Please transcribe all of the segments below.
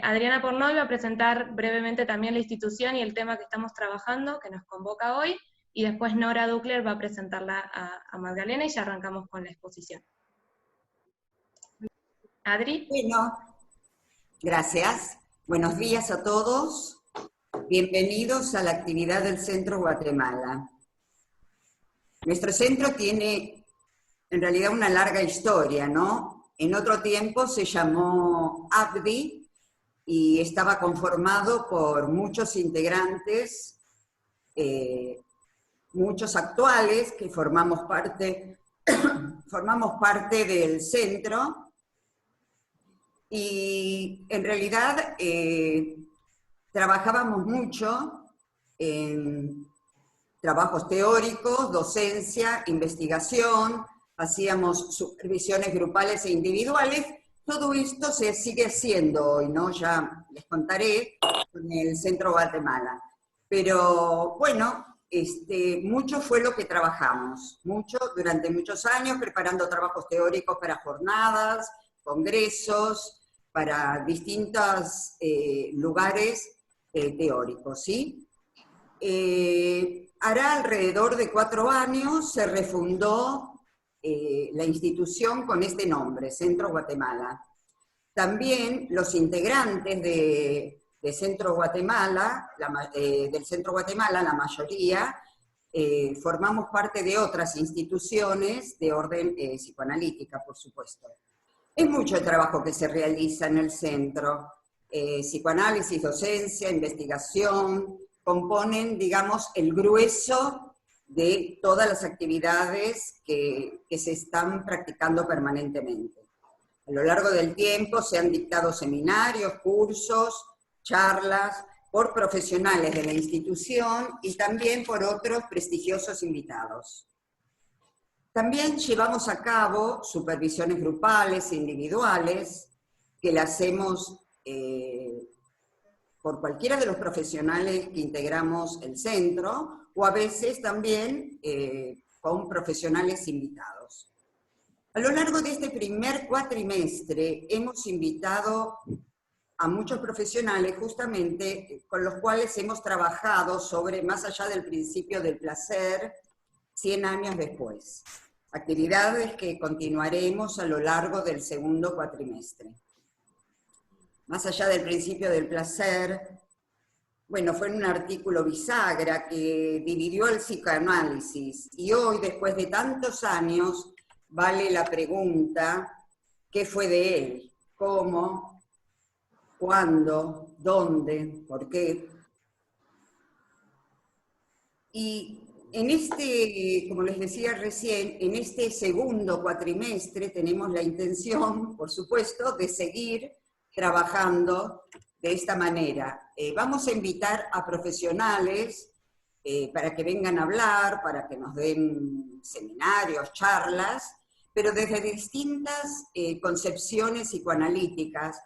Adriana Pornoy va a presentar brevemente también la institución y el tema que estamos trabajando, que nos convoca hoy, y después Nora Ducler va a presentarla a Magdalena y ya arrancamos con la exposición. Adri. Bueno, gracias. Buenos días a todos. Bienvenidos a la actividad del Centro Guatemala. Nuestro centro tiene en realidad una larga historia, ¿no? En otro tiempo se llamó ABDI y estaba conformado por muchos integrantes, muchos actuales que formamos parte del centro. Y en realidad trabajábamos mucho en trabajos teóricos, docencia, investigación, hacíamos supervisiones grupales e individuales. Todo esto se sigue haciendo hoy, ¿no? Ya les contaré en el Centro Guatemala. Pero bueno, mucho fue lo que trabajamos, mucho, durante muchos años, preparando trabajos teóricos para jornadas, congresos, para distintos lugares teóricos, ¿sí? Hará alrededor de 4 años se refundó la institución con este nombre, Centro Guatemala. También los integrantes de Centro Guatemala, del Centro Guatemala, la mayoría, formamos parte de otras instituciones de orden psicoanalítica, por supuesto. Es mucho el trabajo que se realiza en el centro. Psicoanálisis, docencia, investigación, componen, digamos, el grueso de todas las actividades que se están practicando permanentemente. A lo largo del tiempo se han dictado seminarios, cursos, charlas, por profesionales de la institución y también por otros prestigiosos invitados. También llevamos a cabo supervisiones grupales e individuales, que las hacemos por cualquiera de los profesionales que integramos el centro, o a veces también con profesionales invitados. A lo largo de este primer cuatrimestre hemos invitado a muchos profesionales justamente con los cuales hemos trabajado sobre más allá del principio del placer, 100 años después. Actividades que continuaremos a lo largo del segundo cuatrimestre. Más allá del principio del placer, bueno, fue en un artículo bisagra que dividió el psicoanálisis y hoy, después de tantos años, vale la pregunta, ¿qué fue de él? ¿Cómo? ¿Cuándo? ¿Dónde? ¿Por qué? Y en como les decía recién, en este segundo cuatrimestre tenemos la intención, por supuesto, de seguir trabajando de esta manera. Vamos a invitar a profesionales para que vengan a hablar, para que nos den seminarios, charlas, pero desde distintas concepciones psicoanalíticas,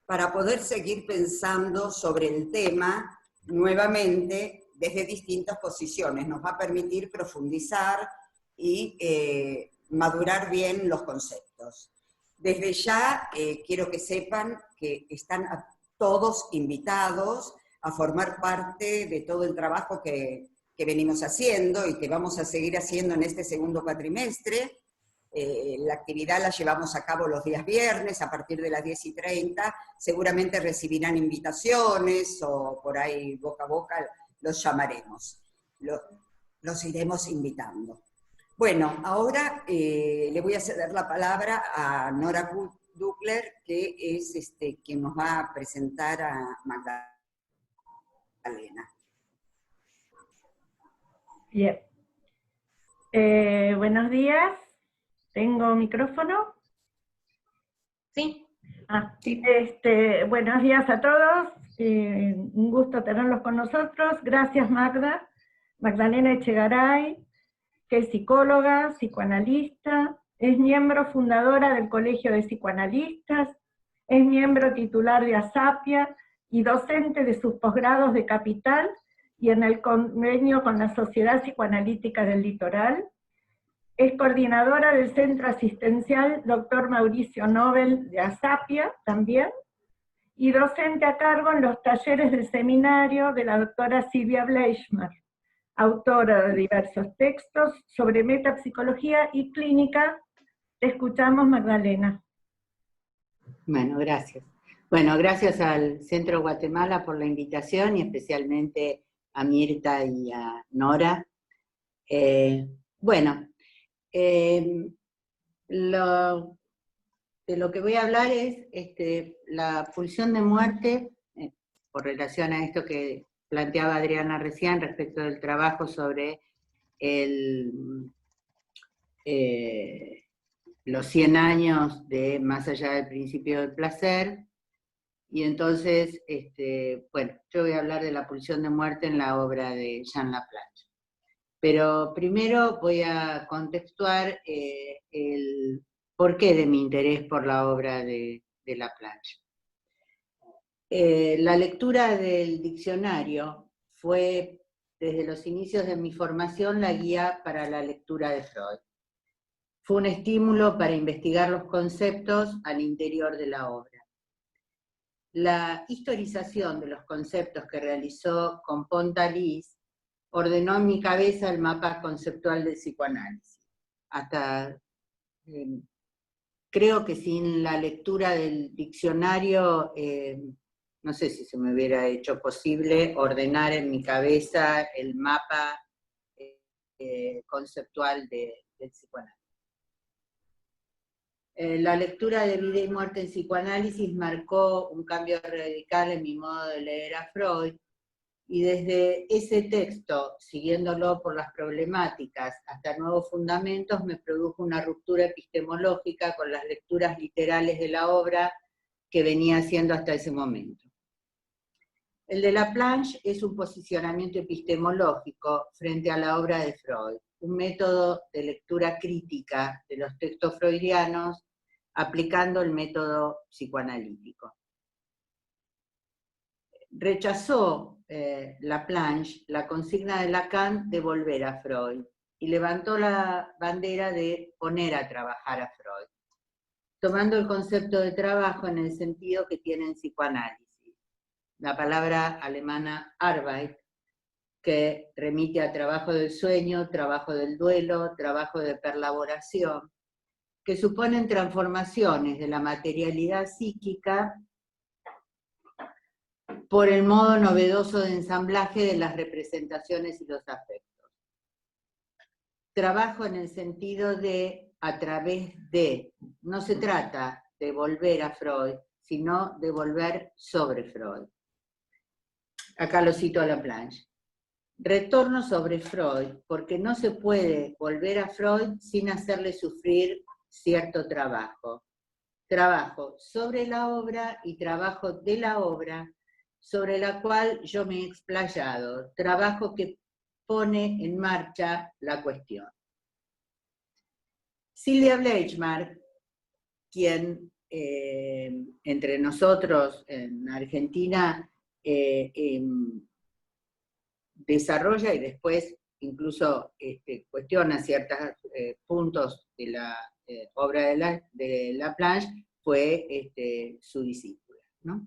para poder seguir pensando sobre el tema nuevamente desde distintas posiciones. Nos va a permitir profundizar y madurar bien los conceptos. Desde ya quiero que sepan que están todos invitados a formar parte de todo el trabajo que venimos haciendo y que vamos a seguir haciendo en este segundo cuatrimestre. La actividad la llevamos a cabo los días viernes a partir de las 10:30. Seguramente recibirán invitaciones o por ahí boca a boca los llamaremos. Los iremos invitando. Bueno, ahora le voy a ceder la palabra a Nora Ducler, que es quien nos va a presentar a Magdalena. Bien. Buenos días. ¿Tengo micrófono? Sí. Sí. Buenos días a todos. Un gusto tenerlos con nosotros. Gracias, Magda. Magdalena Echegaray, que es psicóloga, psicoanalista, es miembro fundadora del Colegio de Psicoanalistas, es miembro titular de ASAPIA y docente de sus posgrados de Capital y en el convenio con la Sociedad Psicoanalítica del Litoral. Es coordinadora del Centro Asistencial Dr. Mauricio Nobel de ASAPIA también, y docente a cargo en los talleres del seminario de la doctora Silvia Bleichmar, autora de diversos textos sobre metapsicología y clínica. Te escuchamos, Magdalena. Bueno, gracias. Bueno, gracias al Centro Guatemala por la invitación y especialmente a Mirta y a Nora. De lo que voy a hablar es la pulsión de muerte, por relación a esto que planteaba Adriana recién respecto del trabajo sobre los 100 años de Más allá del principio del placer. Y entonces, bueno, yo voy a hablar de la pulsión de muerte en la obra de Jean Laplanche. Pero primero voy a contextuar el porqué de mi interés por la obra de Laplanche. La lectura del diccionario fue, desde los inicios de mi formación, la guía para la lectura de Freud. Fue un estímulo para investigar los conceptos al interior de la obra. La historización de los conceptos que realizó con Pontalis ordenó en mi cabeza el mapa conceptual del psicoanálisis. Hasta, creo que sin la lectura del diccionario, no sé si se me hubiera hecho posible ordenar en mi cabeza el mapa conceptual del psicoanálisis. La lectura de Vida y Muerte en Psicoanálisis marcó un cambio radical en mi modo de leer a Freud, y desde ese texto, siguiéndolo por las problemáticas hasta nuevos fundamentos, me produjo una ruptura epistemológica con las lecturas literales de la obra que venía haciendo hasta ese momento. El de Laplanche es un posicionamiento epistemológico frente a la obra de Freud, un método de lectura crítica de los textos freudianos aplicando el método psicoanalítico. Rechazó Laplanche la consigna de Lacan de volver a Freud y levantó la bandera de poner a trabajar a Freud, tomando el concepto de trabajo en el sentido que tiene en psicoanálisis, la palabra alemana Arbeit, que remite a trabajo del sueño, trabajo del duelo, trabajo de perlaboración, que suponen transformaciones de la materialidad psíquica por el modo novedoso de ensamblaje de las representaciones y los afectos. Trabajo en el sentido de a través de, no se trata de volver a Freud, sino de volver sobre Freud. Acá lo cito a Laplanche. Retorno sobre Freud, porque no se puede volver a Freud sin hacerle sufrir cierto trabajo. Trabajo sobre la obra y trabajo de la obra sobre la cual yo me he explayado. Trabajo que pone en marcha la cuestión. Silvia Bleichmar, quien entre nosotros en Argentina desarrolla y después incluso cuestiona ciertos puntos de la obra de Laplanche, fue su discípula, ¿no?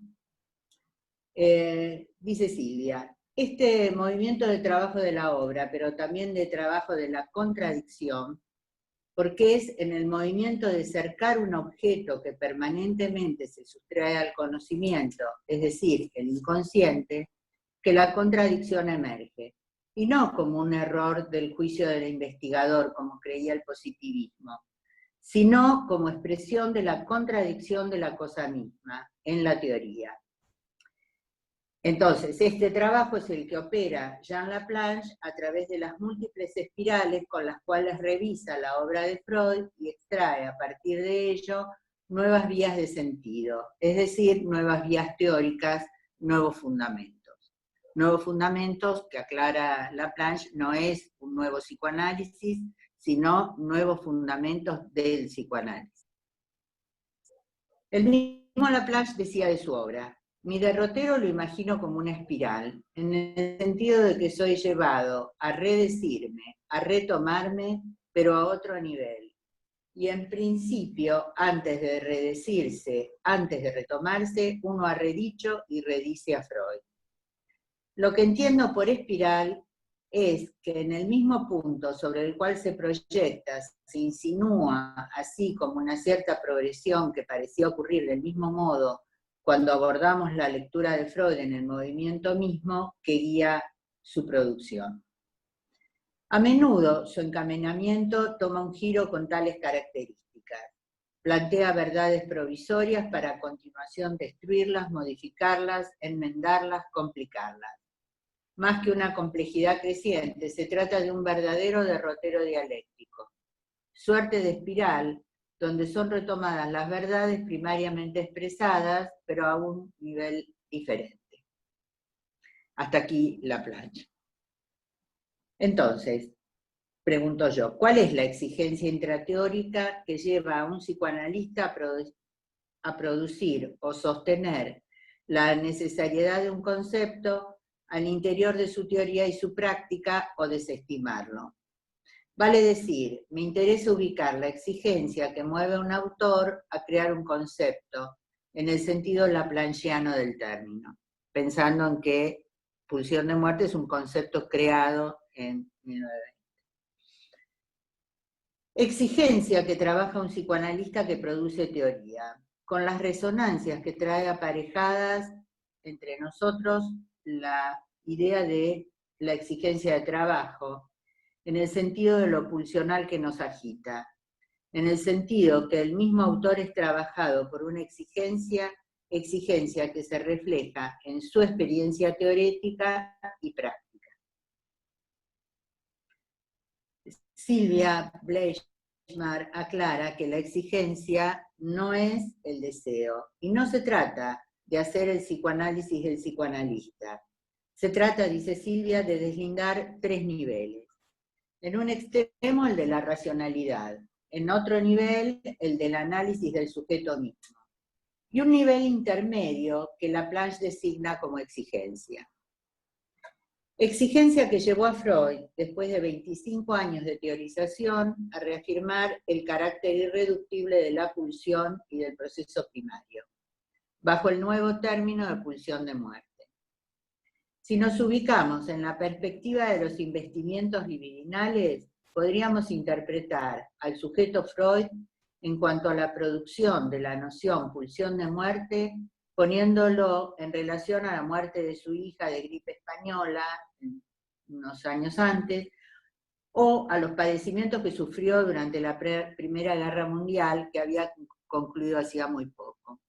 Dice Silvia, este movimiento de trabajo de la obra, pero también de trabajo de la contradicción, porque es en el movimiento de cercar un objeto que permanentemente se sustrae al conocimiento, es decir, el inconsciente, que la contradicción emerge, y no como un error del juicio del investigador, como creía el positivismo, sino como expresión de la contradicción de la cosa misma, en la teoría. Entonces, este trabajo es el que opera Jean Laplanche a través de las múltiples espirales con las cuales revisa la obra de Freud y extrae a partir de ello nuevas vías de sentido, es decir, nuevas vías teóricas, nuevos fundamentos. Nuevos fundamentos que aclara Laplanche no es un nuevo psicoanálisis, sino nuevos fundamentos del psicoanálisis. El mismo Laplanche decía de su obra: mi derrotero lo imagino como una espiral, en el sentido de que soy llevado a redecirme, a retomarme, pero a otro nivel. y en principio, antes de redecirse, antes de retomarse, uno ha redicho y redice a Freud. Lo que entiendo por espiral es que en el mismo punto sobre el cual se proyecta, se insinúa así como una cierta progresión que parecía ocurrir del mismo modo cuando abordamos la lectura de Freud en el movimiento mismo que guía su producción. A menudo su encaminamiento toma un giro con tales características. Plantea verdades provisorias para a continuación destruirlas, modificarlas, enmendarlas, complicarlas. Más que una complejidad creciente, se trata de un verdadero derrotero dialéctico. Suerte de espiral, donde son retomadas las verdades primariamente expresadas, pero a un nivel diferente. Hasta aquí la plancha. Entonces, pregunto yo, ¿cuál es la exigencia intrateórica que lleva a un psicoanalista a producir o sostener la necesariedad de un concepto al interior de su teoría y su práctica, o desestimarlo? Vale decir, me interesa ubicar la exigencia que mueve a un autor a crear un concepto, en el sentido laplanchiano del término, pensando en que pulsión de muerte es un concepto creado en 1920. Exigencia que trabaja un psicoanalista que produce teoría, con las resonancias que trae aparejadas entre nosotros la idea de la exigencia de trabajo, en el sentido de lo pulsional que nos agita, en el sentido que el mismo autor es trabajado por una exigencia que se refleja en su experiencia teórica y práctica. Silvia Bleichmar aclara que la exigencia no es el deseo, y no se trata de hacer el psicoanálisis del psicoanalista. Se trata, dice Silvia, de deslindar tres niveles. En un extremo, el de la racionalidad. En otro nivel, el del análisis del sujeto mismo. Y un nivel intermedio que Laplanche designa como exigencia. Exigencia que llevó a Freud, después de 25 años de teorización, a reafirmar el carácter irreductible de la pulsión y del proceso primario, bajo el nuevo término de pulsión de muerte. Si nos ubicamos en la perspectiva de los investimientos libidinales, podríamos interpretar al sujeto Freud en cuanto a la producción de la noción pulsión de muerte, poniéndolo en relación a la muerte de su hija de gripe española unos años antes, o a los padecimientos que sufrió durante la Primera Guerra Mundial, que había concluido hacía muy poco.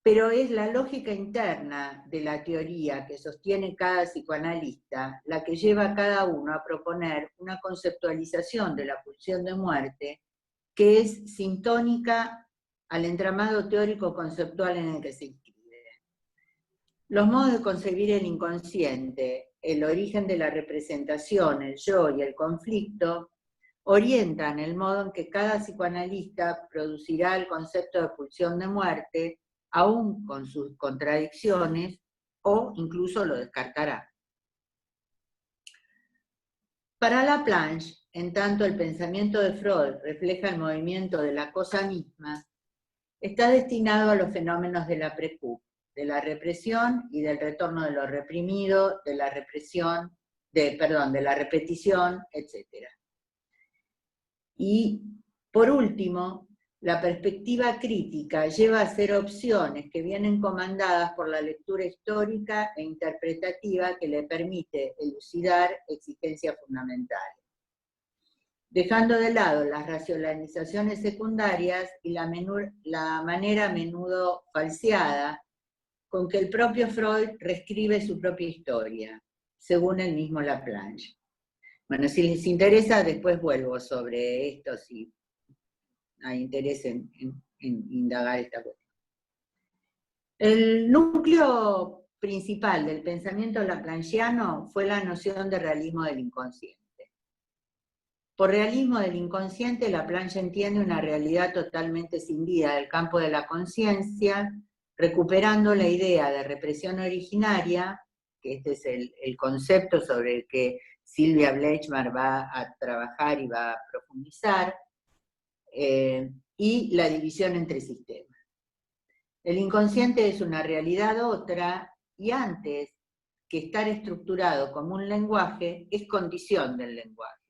Pero es la lógica interna de la teoría que sostiene cada psicoanalista la que lleva a cada uno a proponer una conceptualización de la pulsión de muerte que es sintónica al entramado teórico conceptual en el que se inscribe. Los modos de concebir el inconsciente, el origen de la representación, el yo y el conflicto, orientan el modo en que cada psicoanalista producirá el concepto de pulsión de muerte, aún con sus contradicciones, o incluso lo descartará. Para Laplanche, en tanto el pensamiento de Freud refleja el movimiento de la cosa misma, está destinado a los fenómenos de la precup, de la represión y del retorno de lo reprimido, de la repetición, etc. Y, por último, la perspectiva crítica lleva a hacer opciones que vienen comandadas por la lectura histórica e interpretativa que le permite elucidar exigencias fundamentales, dejando de lado las racionalizaciones secundarias y la manera a menudo falseada con que el propio Freud reescribe su propia historia, según el mismo Laplanche. Bueno, si les interesa, después vuelvo sobre esto, si hay interés en indagar esta cuestión. El núcleo principal del pensamiento laplanchiano fue la noción de realismo del inconsciente. Por realismo del inconsciente, Laplanche entiende una realidad totalmente cindida del campo de la conciencia, recuperando la idea de represión originaria, que este es el concepto sobre el que Silvia Bleichmar va a trabajar y va a profundizar, y la división entre sistemas. El inconsciente es una realidad otra, y antes que estar estructurado como un lenguaje, es condición del lenguaje.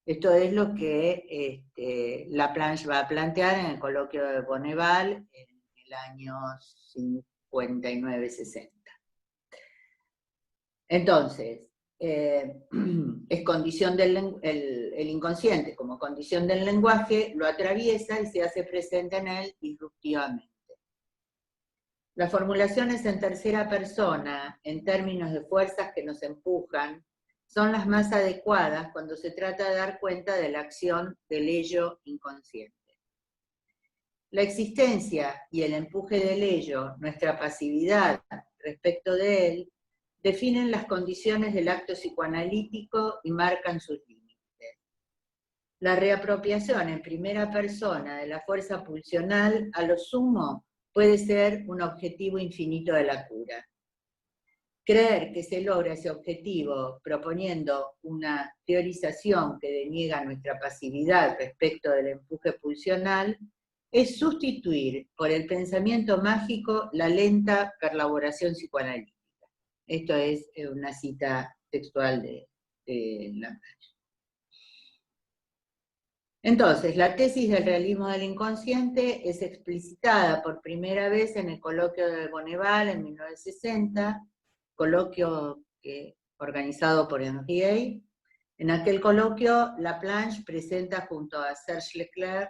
Esto es lo que Laplanche va a plantear en el coloquio de Bonneval en el año 59-60. Entonces, es condición el inconsciente como condición del lenguaje, lo atraviesa y se hace presente en él disruptivamente. Las formulaciones en tercera persona, en términos de fuerzas que nos empujan, son las más adecuadas cuando se trata de dar cuenta de la acción del ello inconsciente. La existencia y el empuje del ello, nuestra pasividad respecto de él, definen las condiciones del acto psicoanalítico y marcan sus límites. La reapropiación en primera persona de la fuerza pulsional, a lo sumo, puede ser un objetivo infinito de la cura. Creer que se logra ese objetivo proponiendo una teorización que deniega nuestra pasividad respecto del empuje pulsional es sustituir por el pensamiento mágico la lenta perlaboración psicoanalítica. Esto es una cita textual de Laplanche. Entonces, la tesis del realismo del inconsciente es explicitada por primera vez en el coloquio de Bonneval en 1960, coloquio organizado por Henriet. En aquel coloquio, Laplanche presenta junto a Serge Leclerc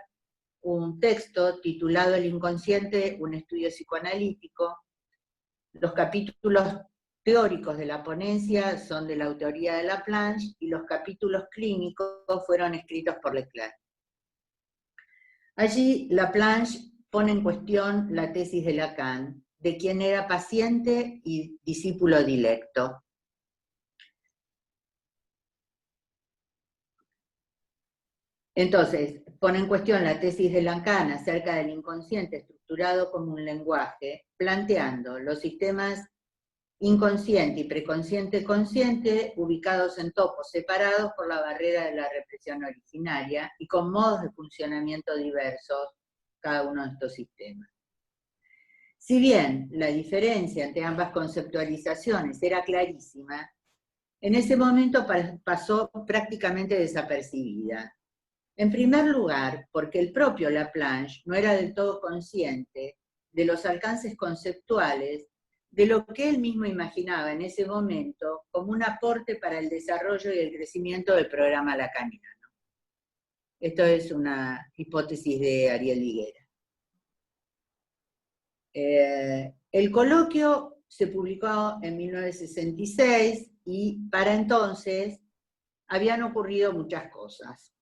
un texto titulado El inconsciente, un estudio psicoanalítico. Los capítulos teóricos de la ponencia son de la autoría de Laplanche y los capítulos clínicos fueron escritos por Leclerc. Allí Laplanche pone en cuestión la tesis de Lacan, de quien era paciente y discípulo dilecto. Entonces, pone en cuestión la tesis de Lacan acerca del inconsciente estructurado como un lenguaje, planteando los sistemas inconsciente y preconsciente-consciente ubicados en topos separados por la barrera de la represión originaria y con modos de funcionamiento diversos cada uno de estos sistemas. Si bien la diferencia entre ambas conceptualizaciones era clarísima, en ese momento pasó prácticamente desapercibida. En primer lugar, porque el propio Laplanche no era del todo consciente de los alcances conceptuales de lo que él mismo imaginaba en ese momento como un aporte para el desarrollo y el crecimiento del programa lacaniano. Esto es una hipótesis de Ariel Higuera. El coloquio se publicó en 1966 y para entonces habían ocurrido muchas cosas.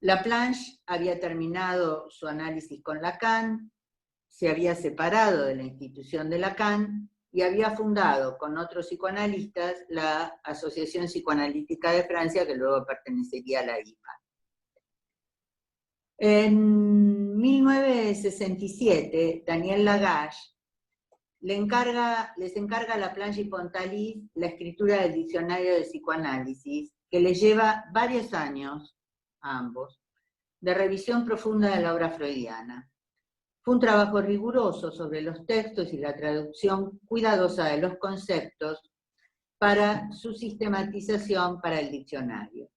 Laplanche había terminado su análisis con Lacan, se había separado de la institución de Lacan y había fundado con otros psicoanalistas la Asociación Psicoanalítica de Francia, que luego pertenecería a la IPA. En 1967, Daniel Lagache les encarga a Laplanche y Pontalis la escritura del diccionario de psicoanálisis, que les lleva varios años a ambos, de revisión profunda de la obra freudiana. Fue un trabajo riguroso sobre los textos y la traducción cuidadosa de los conceptos para su sistematización para el diccionario.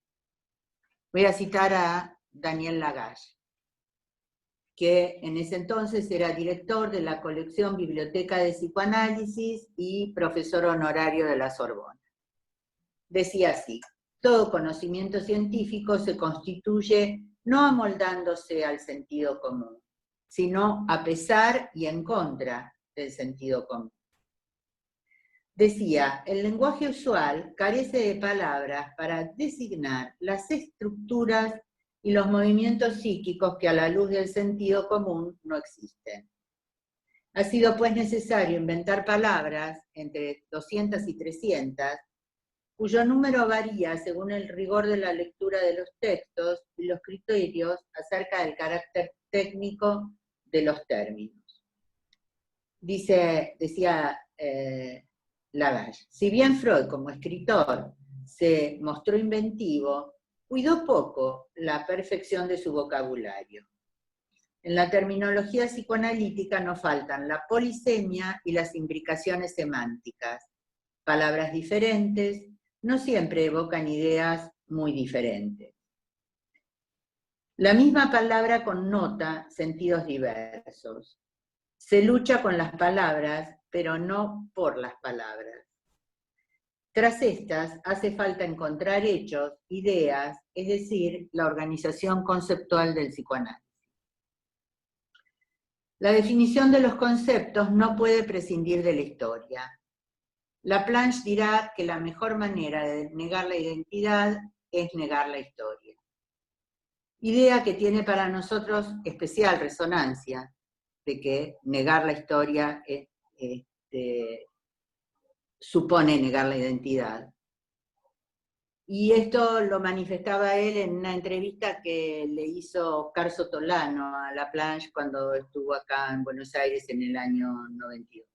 Voy a citar a Daniel Lagache, que en ese entonces era director de la colección Biblioteca de Psicoanálisis y profesor honorario de la Sorbona. Decía así: todo conocimiento científico se constituye no amoldándose al sentido común, sino a pesar y en contra del sentido común. Decía, el lenguaje usual carece de palabras para designar las estructuras y los movimientos psíquicos que a la luz del sentido común no existen. Ha sido pues necesario inventar palabras, entre 200 y 300, cuyo número varía según el rigor de la lectura de los textos y los criterios acerca del técnico de los términos. Decía Lagache. Si bien Freud, como escritor, se mostró inventivo, cuidó poco la perfección de su vocabulario. En la terminología psicoanalítica no faltan la polisemia y las imbricaciones semánticas. Palabras diferentes no siempre evocan ideas muy diferentes. La misma palabra connota sentidos diversos. Se lucha con las palabras, pero no por las palabras. Tras estas, hace falta encontrar hechos, ideas, es decir, la organización conceptual del psicoanálisis. La definición de los conceptos no puede prescindir de la historia. Laplanche dirá que la mejor manera de negar la identidad es negar la historia. Idea que tiene para nosotros especial resonancia, de que negar la historia supone negar la identidad. Y esto lo manifestaba él en una entrevista que le hizo Carso Tolano a Laplanche cuando estuvo acá en Buenos Aires en el año 92.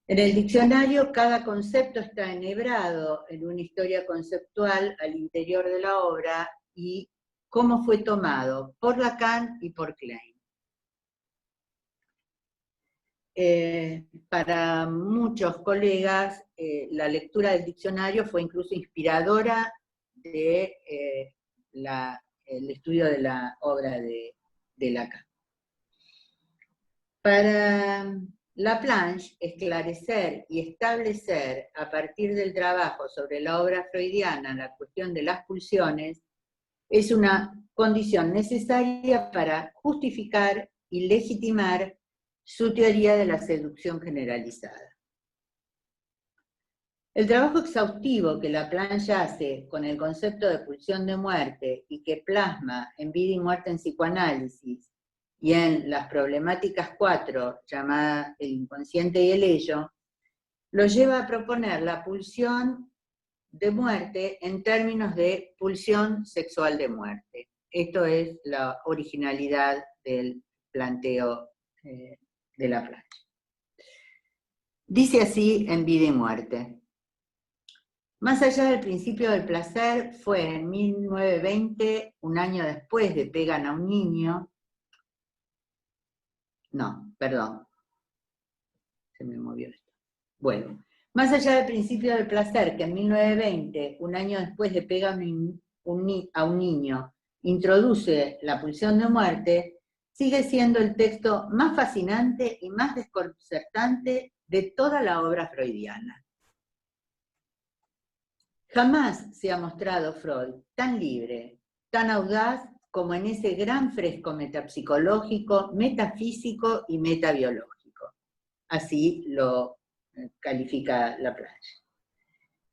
En el diccionario, cada concepto está enhebrado en una historia conceptual al interior de la obra y cómo fue tomado por Lacan y por Klein. Para muchos colegas, la lectura del diccionario fue incluso inspiradora de el estudio de la obra de Lacan. Para Laplanche, esclarecer y establecer a partir del trabajo sobre la obra freudiana la cuestión de las pulsiones es una condición necesaria para justificar y legitimar su teoría de la seducción generalizada. El trabajo exhaustivo que Laplanche hace con el concepto de pulsión de muerte y que plasma en Vida y Muerte en Psicoanálisis y en las problemáticas 4, llamada el inconsciente y el ello, lo lleva a proponer la pulsión de muerte en términos de pulsión sexual de muerte. Esto es la originalidad del planteo de Laplanche. Dice así en Vida y Muerte: más allá del principio del placer, fue en 1920, un año después de Pegan a un niño, no, perdón, se me movió esto. Bueno, más allá del principio del placer, que en 1920, un año después de Pegan a un niño, introduce la pulsión de muerte, sigue siendo el texto más fascinante y más desconcertante de toda la obra freudiana. Jamás se ha mostrado Freud tan libre, tan audaz como en ese gran fresco metapsicológico, metafísico y metabiológico. Así lo califica Laplanche.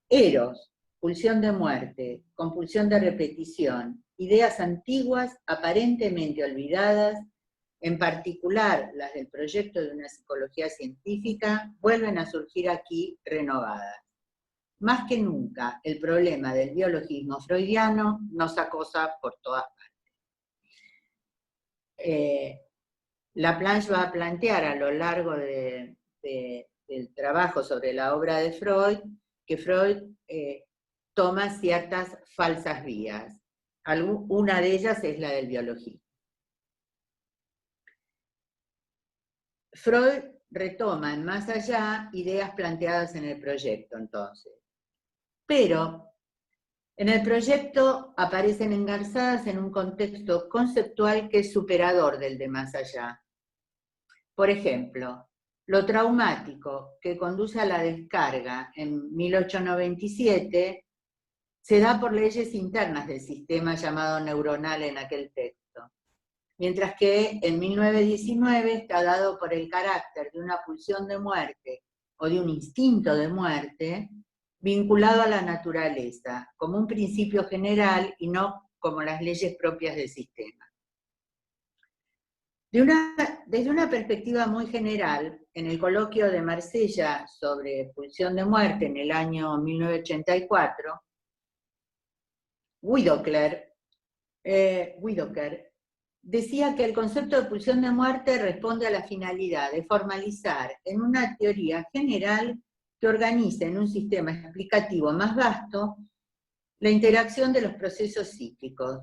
Eros, pulsión de muerte, compulsión de repetición, ideas antiguas aparentemente olvidadas, en particular las del proyecto de una psicología científica, vuelven a surgir aquí renovadas. Más que nunca, el problema del biologismo freudiano nos acosa por todas partes. Laplanche va a plantear a lo largo del trabajo sobre la obra de Freud, que Freud toma ciertas falsas vías. Una de ellas es la del biologismo. Freud retoma en Más allá ideas planteadas en el proyecto, entonces. Pero en el proyecto aparecen engarzadas en un contexto conceptual que es superador del de Más allá. Por ejemplo, lo traumático que conduce a la descarga en 1897 se da por leyes internas del sistema llamado neuronal en aquel texto, mientras que en 1919 está dado por el carácter de una pulsión de muerte o de un instinto de muerte vinculado a la naturaleza, como un principio general y no como las leyes propias del sistema. Desde una perspectiva muy general, en el coloquio de Marsella sobre pulsión de muerte en el año 1984, Whittaker decía que el concepto de pulsión de muerte responde a la finalidad de formalizar en una teoría general que organiza en un sistema explicativo más vasto la interacción de los procesos psíquicos,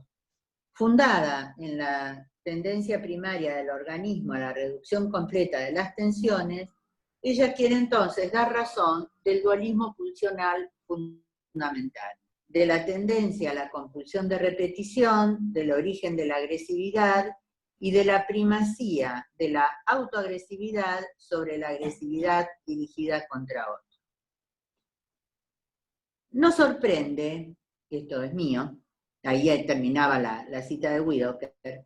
fundada en la tendencia primaria del organismo a la reducción completa de las tensiones. Ella quiere entonces dar razón del dualismo pulsional fundamental, de la tendencia a la compulsión de repetición, del origen de la agresividad y de la primacía de la autoagresividad sobre la agresividad dirigida contra otros. No sorprende, esto es mío, ahí terminaba la cita de Widocler,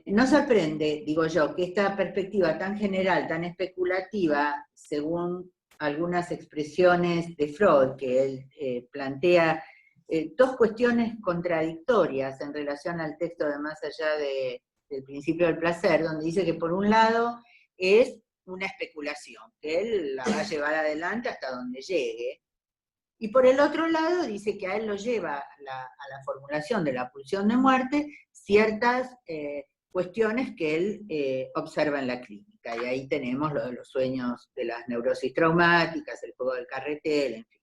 no sorprende, digo yo, que esta perspectiva tan general, tan especulativa, según algunas expresiones de Freud, que él plantea dos cuestiones contradictorias en relación al texto de Más allá del principio del placer, donde dice que por un lado es una especulación, que él la va a llevar adelante hasta donde llegue, y por el otro lado dice que a él lo lleva a la formulación de la pulsión de muerte ciertas cuestiones que él observa en la clínica. Y ahí tenemos lo de los sueños de las neurosis traumáticas, el juego del carretel, en fin.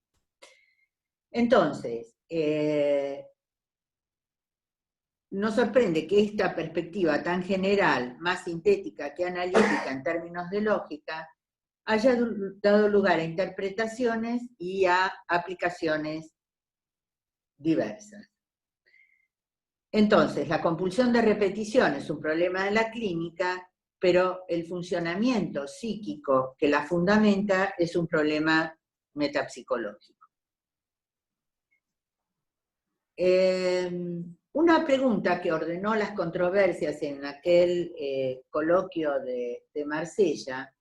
Entonces, no sorprende que esta perspectiva tan general, más sintética que analítica en términos de lógica, haya dado lugar a interpretaciones y a aplicaciones diversas. Entonces, la compulsión de repetición es un problema de la clínica, pero el funcionamiento psíquico que la fundamenta es un problema metapsicológico. Una pregunta que ordenó las controversias en aquel coloquio de Marsella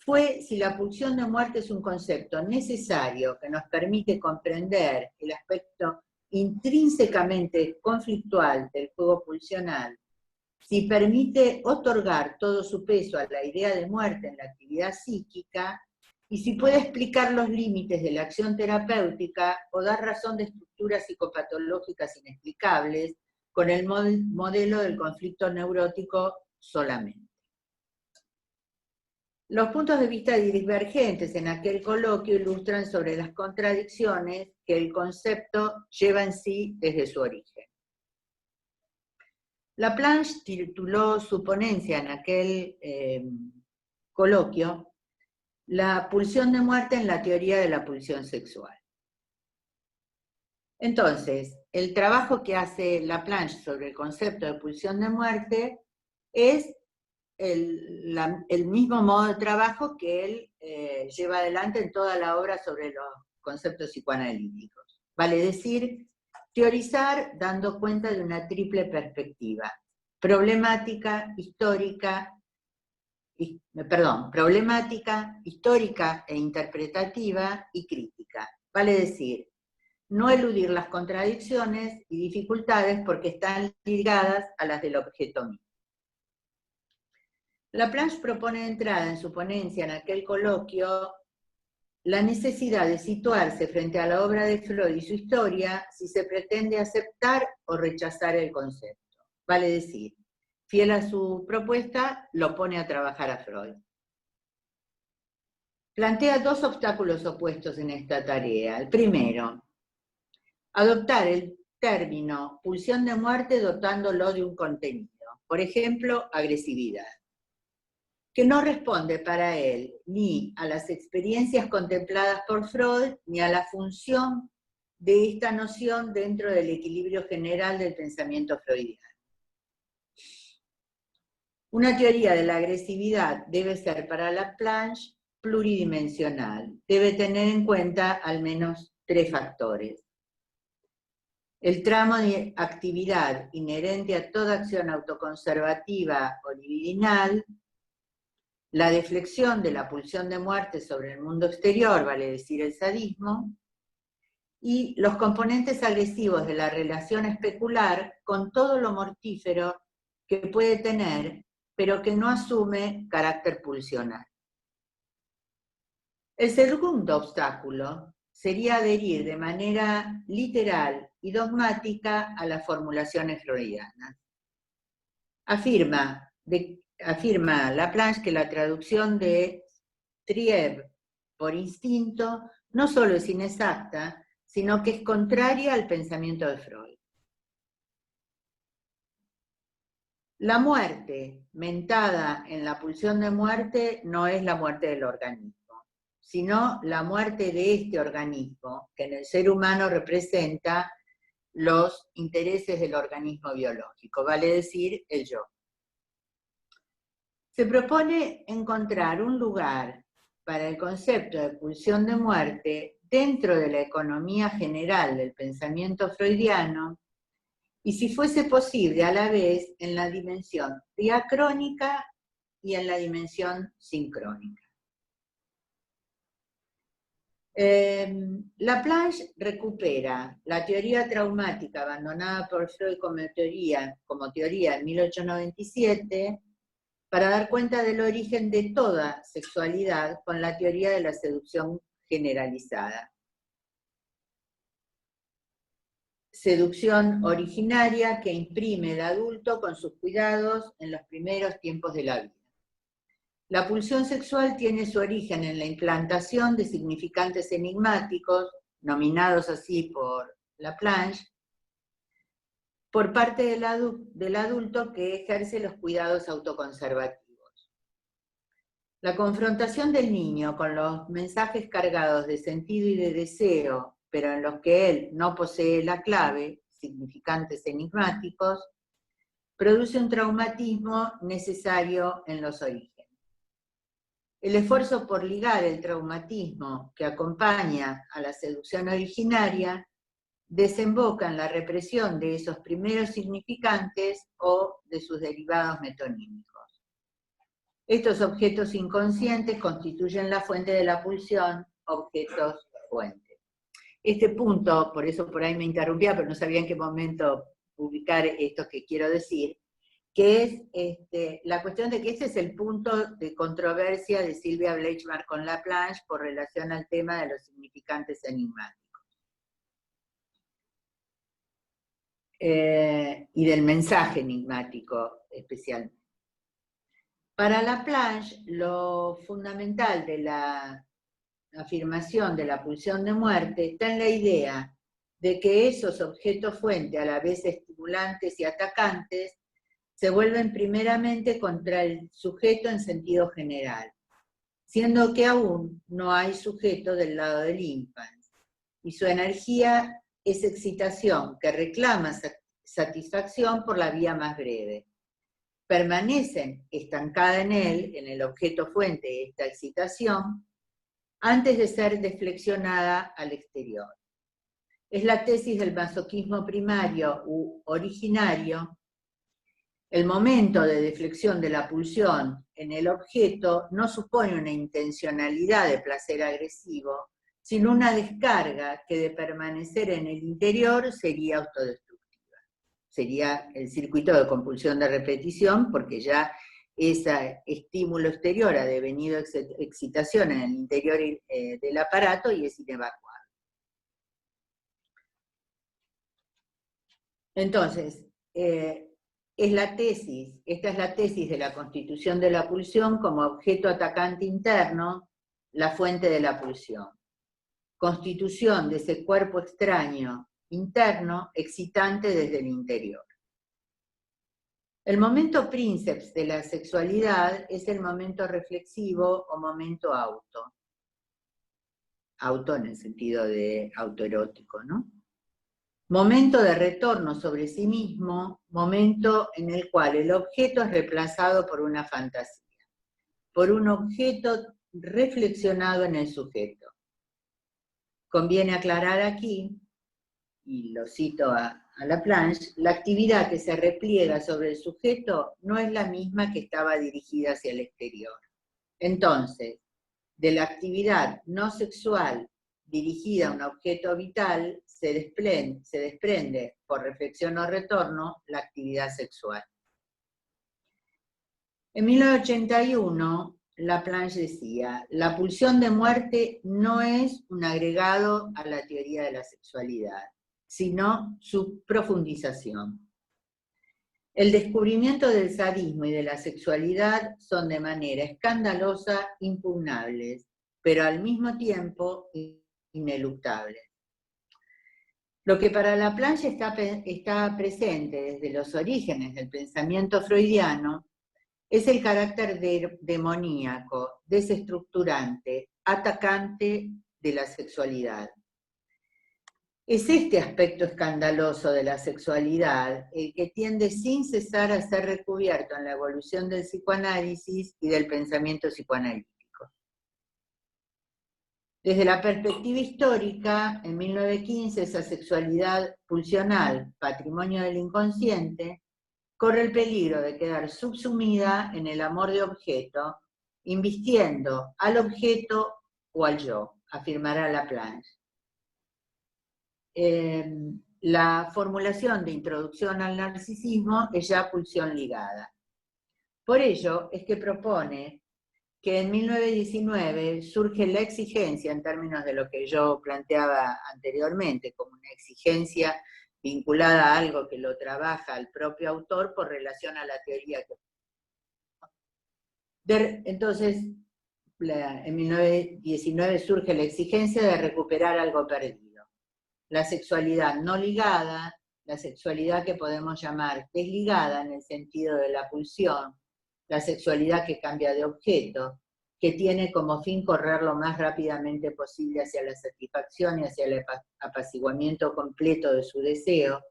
fue si la pulsión de muerte es un concepto necesario que nos permite comprender el aspecto intrínsecamente conflictual del juego pulsional, si permite otorgar todo su peso a la idea de muerte en la actividad psíquica, y si puede explicar los límites de la acción terapéutica o dar razón de estructuras psicopatológicas inexplicables con el modelo del conflicto neurótico solamente. Los puntos de vista divergentes en aquel coloquio ilustran sobre las contradicciones que el concepto lleva en sí desde su origen. Laplanche tituló su ponencia en aquel coloquio La pulsión de muerte en la teoría de la pulsión sexual. Entonces, el trabajo que hace Laplanche sobre el concepto de pulsión de muerte es el mismo modo de trabajo que él lleva adelante en toda la obra sobre los conceptos psicoanalíticos. Vale decir, teorizar dando cuenta de una triple perspectiva: problemática, histórica e interpretativa, y crítica. Vale decir, no eludir las contradicciones y dificultades porque están ligadas a las del objeto mismo. Laplanche propone de entrada en su ponencia en aquel coloquio la necesidad de situarse frente a la obra de Freud y su historia si se pretende aceptar o rechazar el concepto. Vale decir, fiel a su propuesta, lo pone a trabajar a Freud. Plantea dos obstáculos opuestos en esta tarea. El primero, adoptar el término pulsión de muerte dotándolo de un contenido, por ejemplo, agresividad, que no responde para él ni a las experiencias contempladas por Freud, ni a la función de esta noción dentro del equilibrio general del pensamiento freudiano. Una teoría de la agresividad debe ser para Laplanche pluridimensional, debe tener en cuenta al menos tres factores. El tramo de actividad inherente a toda acción autoconservativa o libidinal, la deflexión de la pulsión de muerte sobre el mundo exterior, vale decir el sadismo, y los componentes agresivos de la relación especular con todo lo mortífero que puede tener, pero que no asume carácter pulsional. El segundo obstáculo sería adherir de manera literal y dogmática a las formulaciones freudianas. Afirma Laplanche que la traducción de Trieb por instinto no solo es inexacta, sino que es contraria al pensamiento de Freud. La muerte, mentada en la pulsión de muerte, no es la muerte del organismo, sino la muerte de este organismo, que en el ser humano representa los intereses del organismo biológico, vale decir, el yo. Se propone encontrar un lugar para el concepto de pulsión de muerte dentro de la economía general del pensamiento freudiano, y si fuese posible a la vez en la dimensión diacrónica y en la dimensión sincrónica. Laplanche recupera la teoría traumática abandonada por Freud como teoría en 1897 para dar cuenta del origen de toda sexualidad con la teoría de la seducción generalizada. Seducción originaria que imprime el adulto con sus cuidados en los primeros tiempos de la vida. La pulsión sexual tiene su origen en la implantación de significantes enigmáticos, nominados así por Laplanche, por parte del adulto que ejerce los cuidados autoconservativos. La confrontación del niño con los mensajes cargados de sentido y de deseo, pero en los que él no posee la clave, significantes enigmáticos, produce un traumatismo necesario en los orígenes. El esfuerzo por ligar el traumatismo que acompaña a la seducción originaria desemboca en la represión de esos primeros significantes o de sus derivados metonímicos. Estos objetos inconscientes constituyen la fuente de la pulsión, objetos fuente. Este punto, por eso por ahí me interrumpía, pero no sabía en qué momento ubicar esto que quiero decir, que es la cuestión de que este es el punto de controversia de Sylvia Bleichmark con Laplanche por relación al tema de los significantes enigmáticos. Y del mensaje enigmático especialmente. Para Laplanche, lo fundamental de la afirmación de la pulsión de muerte está en la idea de que esos objetos fuente, a la vez estimulantes y atacantes, se vuelven primeramente contra el sujeto en sentido general, siendo que aún no hay sujeto del lado del infans, y su energía es excitación que reclama satisfacción por la vía más breve. Permanecen estancada en él, en el objeto fuente de esta excitación, antes de ser deflexionada al exterior. Es la tesis del masoquismo primario u originario. El momento de deflexión de la pulsión en el objeto no supone una intencionalidad de placer agresivo, sino una descarga que de permanecer en el interior sería autodestructiva. Sería el circuito de compulsión de repetición, porque ya ese estímulo exterior ha devenido excitación en el interior del aparato y es inevacuable. Entonces, esta es la tesis de la constitución de la pulsión como objeto atacante interno, la fuente de la pulsión. Constitución de ese cuerpo extraño, interno, excitante desde el interior. El momento princeps de la sexualidad es el momento reflexivo o momento auto. Auto en el sentido de autoerótico, ¿no? Momento de retorno sobre sí mismo, momento en el cual el objeto es reemplazado por una fantasía, por un objeto reflexionado en el sujeto. Conviene aclarar aquí, y lo cito a Laplanche, la actividad que se repliega sobre el sujeto no es la misma que estaba dirigida hacia el exterior. Entonces, de la actividad no sexual dirigida a un objeto vital, se desprende por reflexión o retorno la actividad sexual. En 1981, Laplanche decía, la pulsión de muerte no es un agregado a la teoría de la sexualidad, sino su profundización. El descubrimiento del sadismo y de la sexualidad son de manera escandalosa impugnables, pero al mismo tiempo ineluctables. Lo que para Laplanche está presente desde los orígenes del pensamiento freudiano es el carácter demoníaco, desestructurante, atacante de la sexualidad. Es este aspecto escandaloso de la sexualidad el que tiende sin cesar a ser recubierto en la evolución del psicoanálisis y del pensamiento psicoanalítico. Desde la perspectiva histórica, en 1915, esa sexualidad pulsional, patrimonio del inconsciente, corre el peligro de quedar subsumida en el amor de objeto, invistiendo al objeto o al yo, afirmará Laplanche. La formulación de introducción al narcisismo es ya pulsión ligada. Por ello es que propone que en 1919 surge la exigencia, en términos de lo que yo planteaba anteriormente, como una exigencia vinculada a algo que lo trabaja el propio autor por relación a la teoría. Entonces, en 1919 surge la exigencia de recuperar algo perdido. La sexualidad no ligada, la sexualidad que podemos llamar desligada en el sentido de la pulsión, la sexualidad que cambia de objeto, que tiene como fin correr lo más rápidamente posible hacia la satisfacción y hacia el apaciguamiento completo de su deseo,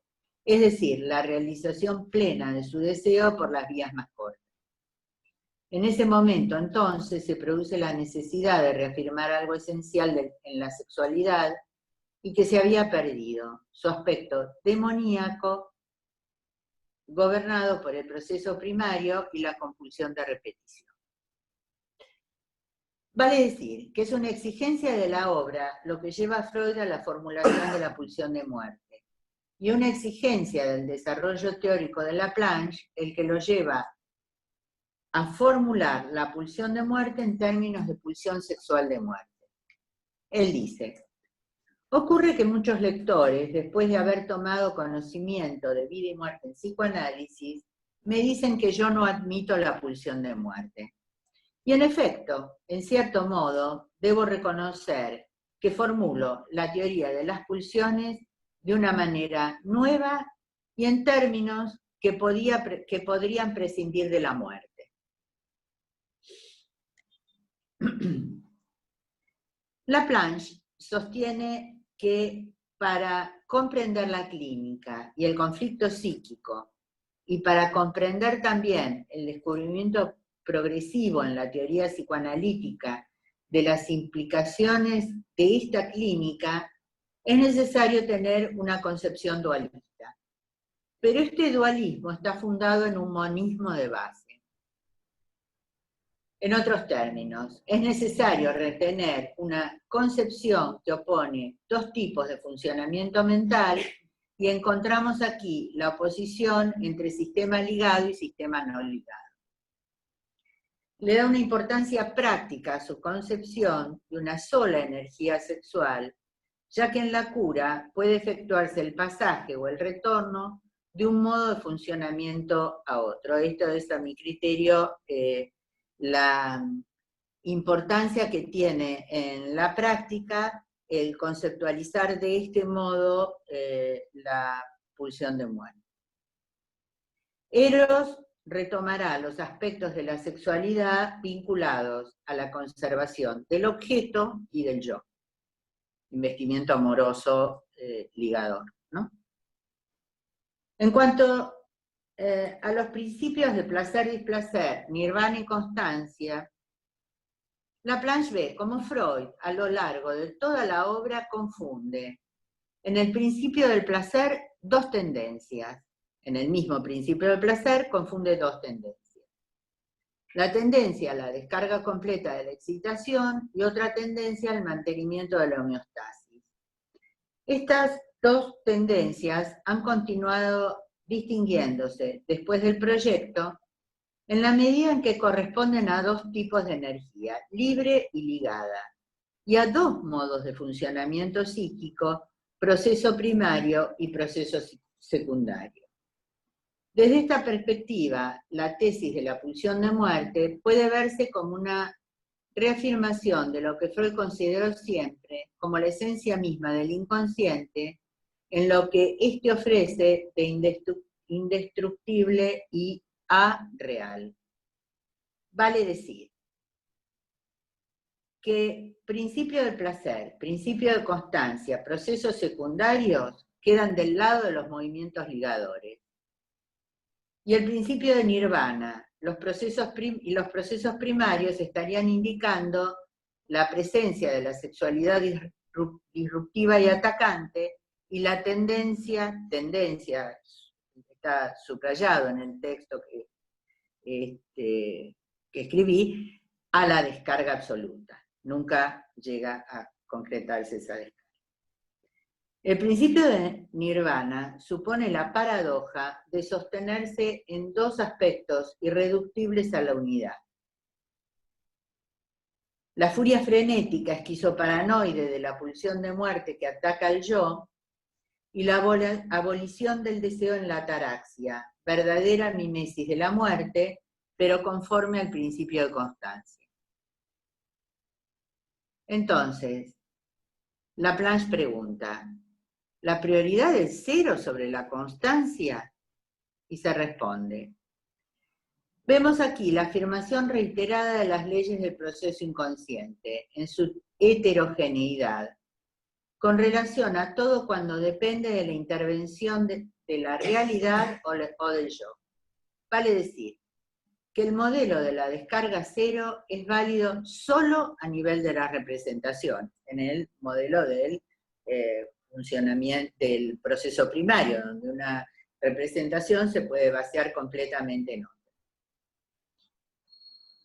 es decir, la realización plena de su deseo por las vías más cortas. En ese momento, entonces, se produce la necesidad de reafirmar algo esencial en la sexualidad y que se había perdido, su aspecto demoníaco, gobernado por el proceso primario y la compulsión de repetición. Vale decir que es una exigencia de la obra lo que lleva a Freud a la formulación de la pulsión de muerte, y una exigencia del desarrollo teórico de Laplanche el que lo lleva a formular la pulsión de muerte en términos de pulsión sexual de muerte. Él dice: ocurre que muchos lectores, después de haber tomado conocimiento de vida y muerte en psicoanálisis, me dicen que yo no admito la pulsión de muerte. Y en efecto, en cierto modo, debo reconocer que formulo la teoría de las pulsiones de una manera nueva y en términos que podrían prescindir de la muerte. Laplanche sostiene que para comprender la clínica y el conflicto psíquico, y para comprender también el descubrimiento progresivo en la teoría psicoanalítica de las implicaciones de esta clínica, es necesario tener una concepción dualista. Pero este dualismo está fundado en un monismo de base. En otros términos, es necesario retener una concepción que opone dos tipos de funcionamiento mental y encontramos aquí la oposición entre sistema ligado y sistema no ligado. Le da una importancia práctica a su concepción de una sola energía sexual, ya que en la cura puede efectuarse el pasaje o el retorno de un modo de funcionamiento a otro. Esto es, a mi criterio, la importancia que tiene en la práctica el conceptualizar de este modo la pulsión de muerte. Eros retomará los aspectos de la sexualidad vinculados a la conservación del objeto y del yo. Investimiento amoroso ligador, ¿no? En cuanto a los principios de placer y displacer, nirvana y constancia, Laplanche ve como Freud, a lo largo de toda la obra, confunde en el principio del placer dos tendencias. En el mismo principio del placer confunde dos tendencias. La tendencia a la descarga completa de la excitación y otra tendencia al mantenimiento de la homeostasis. Estas dos tendencias han continuado distinguiéndose después del proyecto en la medida en que corresponden a dos tipos de energía, libre y ligada, y a dos modos de funcionamiento psíquico, proceso primario y proceso secundario. Desde esta perspectiva, la tesis de la pulsión de muerte puede verse como una reafirmación de lo que Freud consideró siempre como la esencia misma del inconsciente, en lo que éste ofrece de indestructible y real. Vale decir que principio del placer, principio de constancia, procesos secundarios quedan del lado de los movimientos ligadores. Y el principio de nirvana, los procesos primarios estarían indicando la presencia de la sexualidad disruptiva y atacante y la tendencia, está subrayado en el texto que escribí, a la descarga absoluta. Nunca llega a concretarse esa descarga. El principio de nirvana supone la paradoja de sostenerse en dos aspectos irreductibles a la unidad. La furia frenética esquizoparanoide de la pulsión de muerte que ataca al yo y la abolición del deseo en la ataraxia, verdadera mimesis de la muerte, pero conforme al principio de constancia. Entonces, Laplanche pregunta, ¿la prioridad del cero sobre la constancia? Y se responde. Vemos aquí la afirmación reiterada de las leyes del proceso inconsciente, en su heterogeneidad, con relación a todo cuando depende de la intervención de la realidad o del yo. Vale decir, que el modelo de la descarga cero es válido solo a nivel de la representación, en el modelo del funcionamiento del proceso primario, donde una representación se puede vaciar completamente en otra.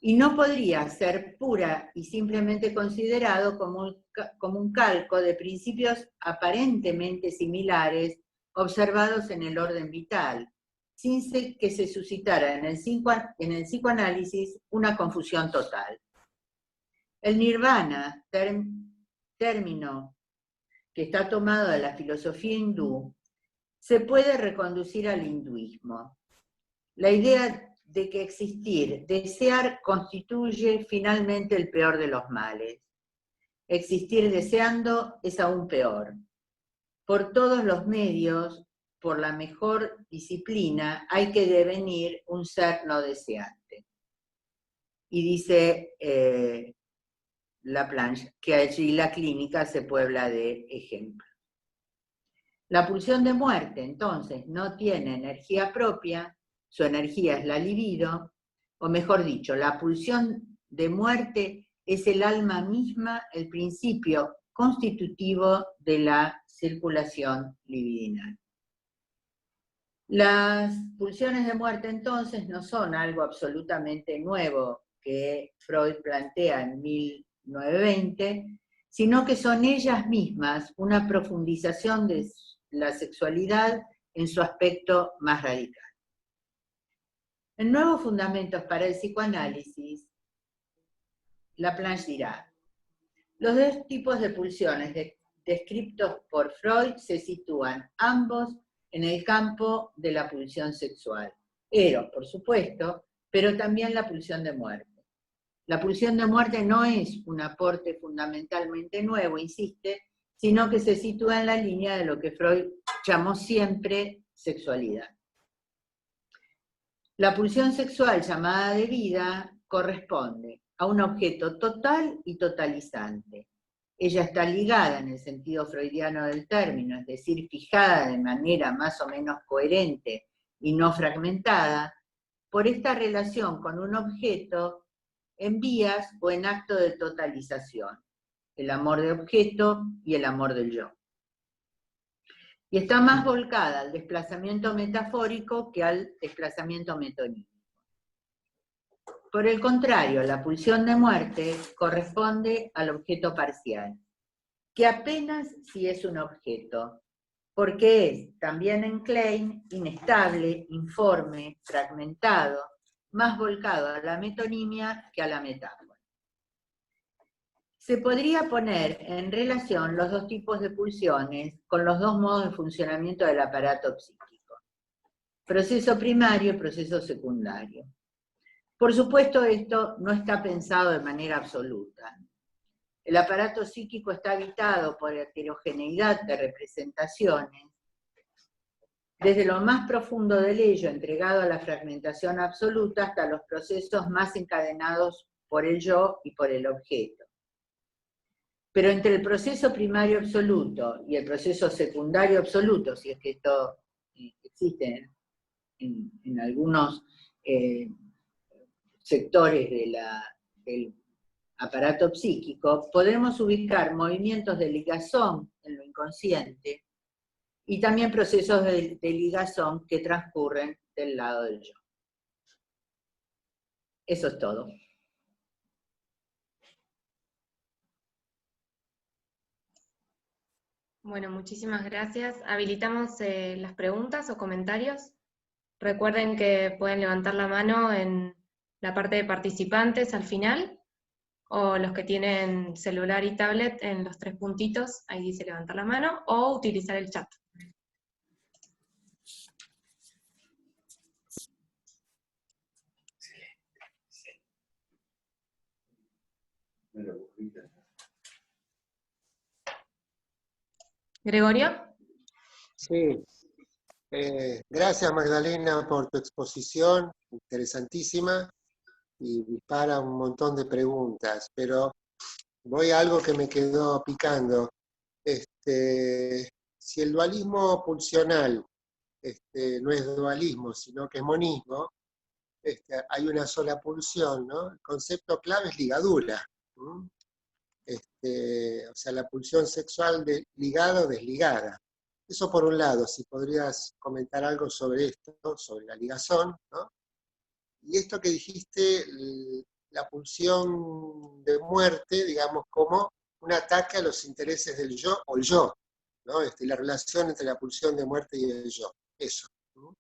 Y no podría ser pura y simplemente considerado como un calco de principios aparentemente similares observados en el orden vital, sin que se suscitara en el psicoanálisis una confusión total. El nirvana, término que está tomado de la filosofía hindú, se puede reconducir al hinduismo. La idea de que existir, desear, constituye finalmente el peor de los males. Existir deseando es aún peor. Por todos los medios, por la mejor disciplina, hay que devenir un ser no deseante. Y dice Laplanche que allí la clínica se puebla de ejemplos. La pulsión de muerte, entonces, no tiene energía propia, su energía es la libido, o mejor dicho, la pulsión de muerte es el alma misma, el principio constitutivo de la circulación libidinal. Las pulsiones de muerte, entonces, no son algo absolutamente nuevo que Freud plantea en 1920, sino que son ellas mismas una profundización de la sexualidad en su aspecto más radical. En Nuevos Fundamentos para el Psicoanálisis, Laplanche dirá, los dos tipos de pulsiones descritos por Freud se sitúan ambos en el campo de la pulsión sexual. Eros, por supuesto, pero también la pulsión de muerte. La pulsión de muerte no es un aporte fundamentalmente nuevo, insiste, sino que se sitúa en la línea de lo que Freud llamó siempre sexualidad. La pulsión sexual llamada de vida corresponde a un objeto total y totalizante. Ella está ligada en el sentido freudiano del término, es decir, fijada de manera más o menos coherente y no fragmentada, por esta relación con un objeto en vías o en acto de totalización, el amor de objeto y el amor del yo. Y está más volcada al desplazamiento metafórico que al desplazamiento metonímico. Por el contrario, la pulsión de muerte corresponde al objeto parcial, que apenas si es un objeto, porque es, también en Klein, inestable, informe, fragmentado, más volcado a la metonimia que a la metáfora. Se podría poner en relación los dos tipos de pulsiones con los dos modos de funcionamiento del aparato psíquico. proceso primario y proceso secundario. Por supuesto, esto no está pensado de manera absoluta. El aparato psíquico está habitado por heterogeneidad de representaciones, desde lo más profundo del ello, entregado a la fragmentación absoluta, hasta los procesos más encadenados por el yo y por el objeto. Pero entre el proceso primario absoluto y el proceso secundario absoluto, si es que esto existe en algunos sectores del aparato psíquico, podemos ubicar movimientos de ligazón en lo inconsciente y también procesos de ligazón que transcurren del lado del yo. Eso es todo. Bueno, muchísimas gracias. Habilitamos las preguntas o comentarios. Recuerden que pueden levantar la mano en la parte de participantes al final, o los que tienen celular y tablet en los 3 puntitos, ahí dice levantar la mano, o utilizar el chat. ¿Gregorio? Sí, gracias Magdalena por tu exposición, interesantísima, y dispara un montón de preguntas, pero voy a algo que me quedó picando. Si el dualismo pulsional no es dualismo, sino que es monismo, hay una sola pulsión, ¿no? El concepto clave es ligadura. ¿Mm? O sea, la pulsión sexual de ligada o desligada. Eso por un lado, si podrías comentar algo sobre esto, sobre la ligazón, ¿no? Y esto que dijiste, la pulsión de muerte, digamos, como un ataque a los intereses del yo o el yo, ¿no? La relación entre la pulsión de muerte y el yo, eso. ¿No?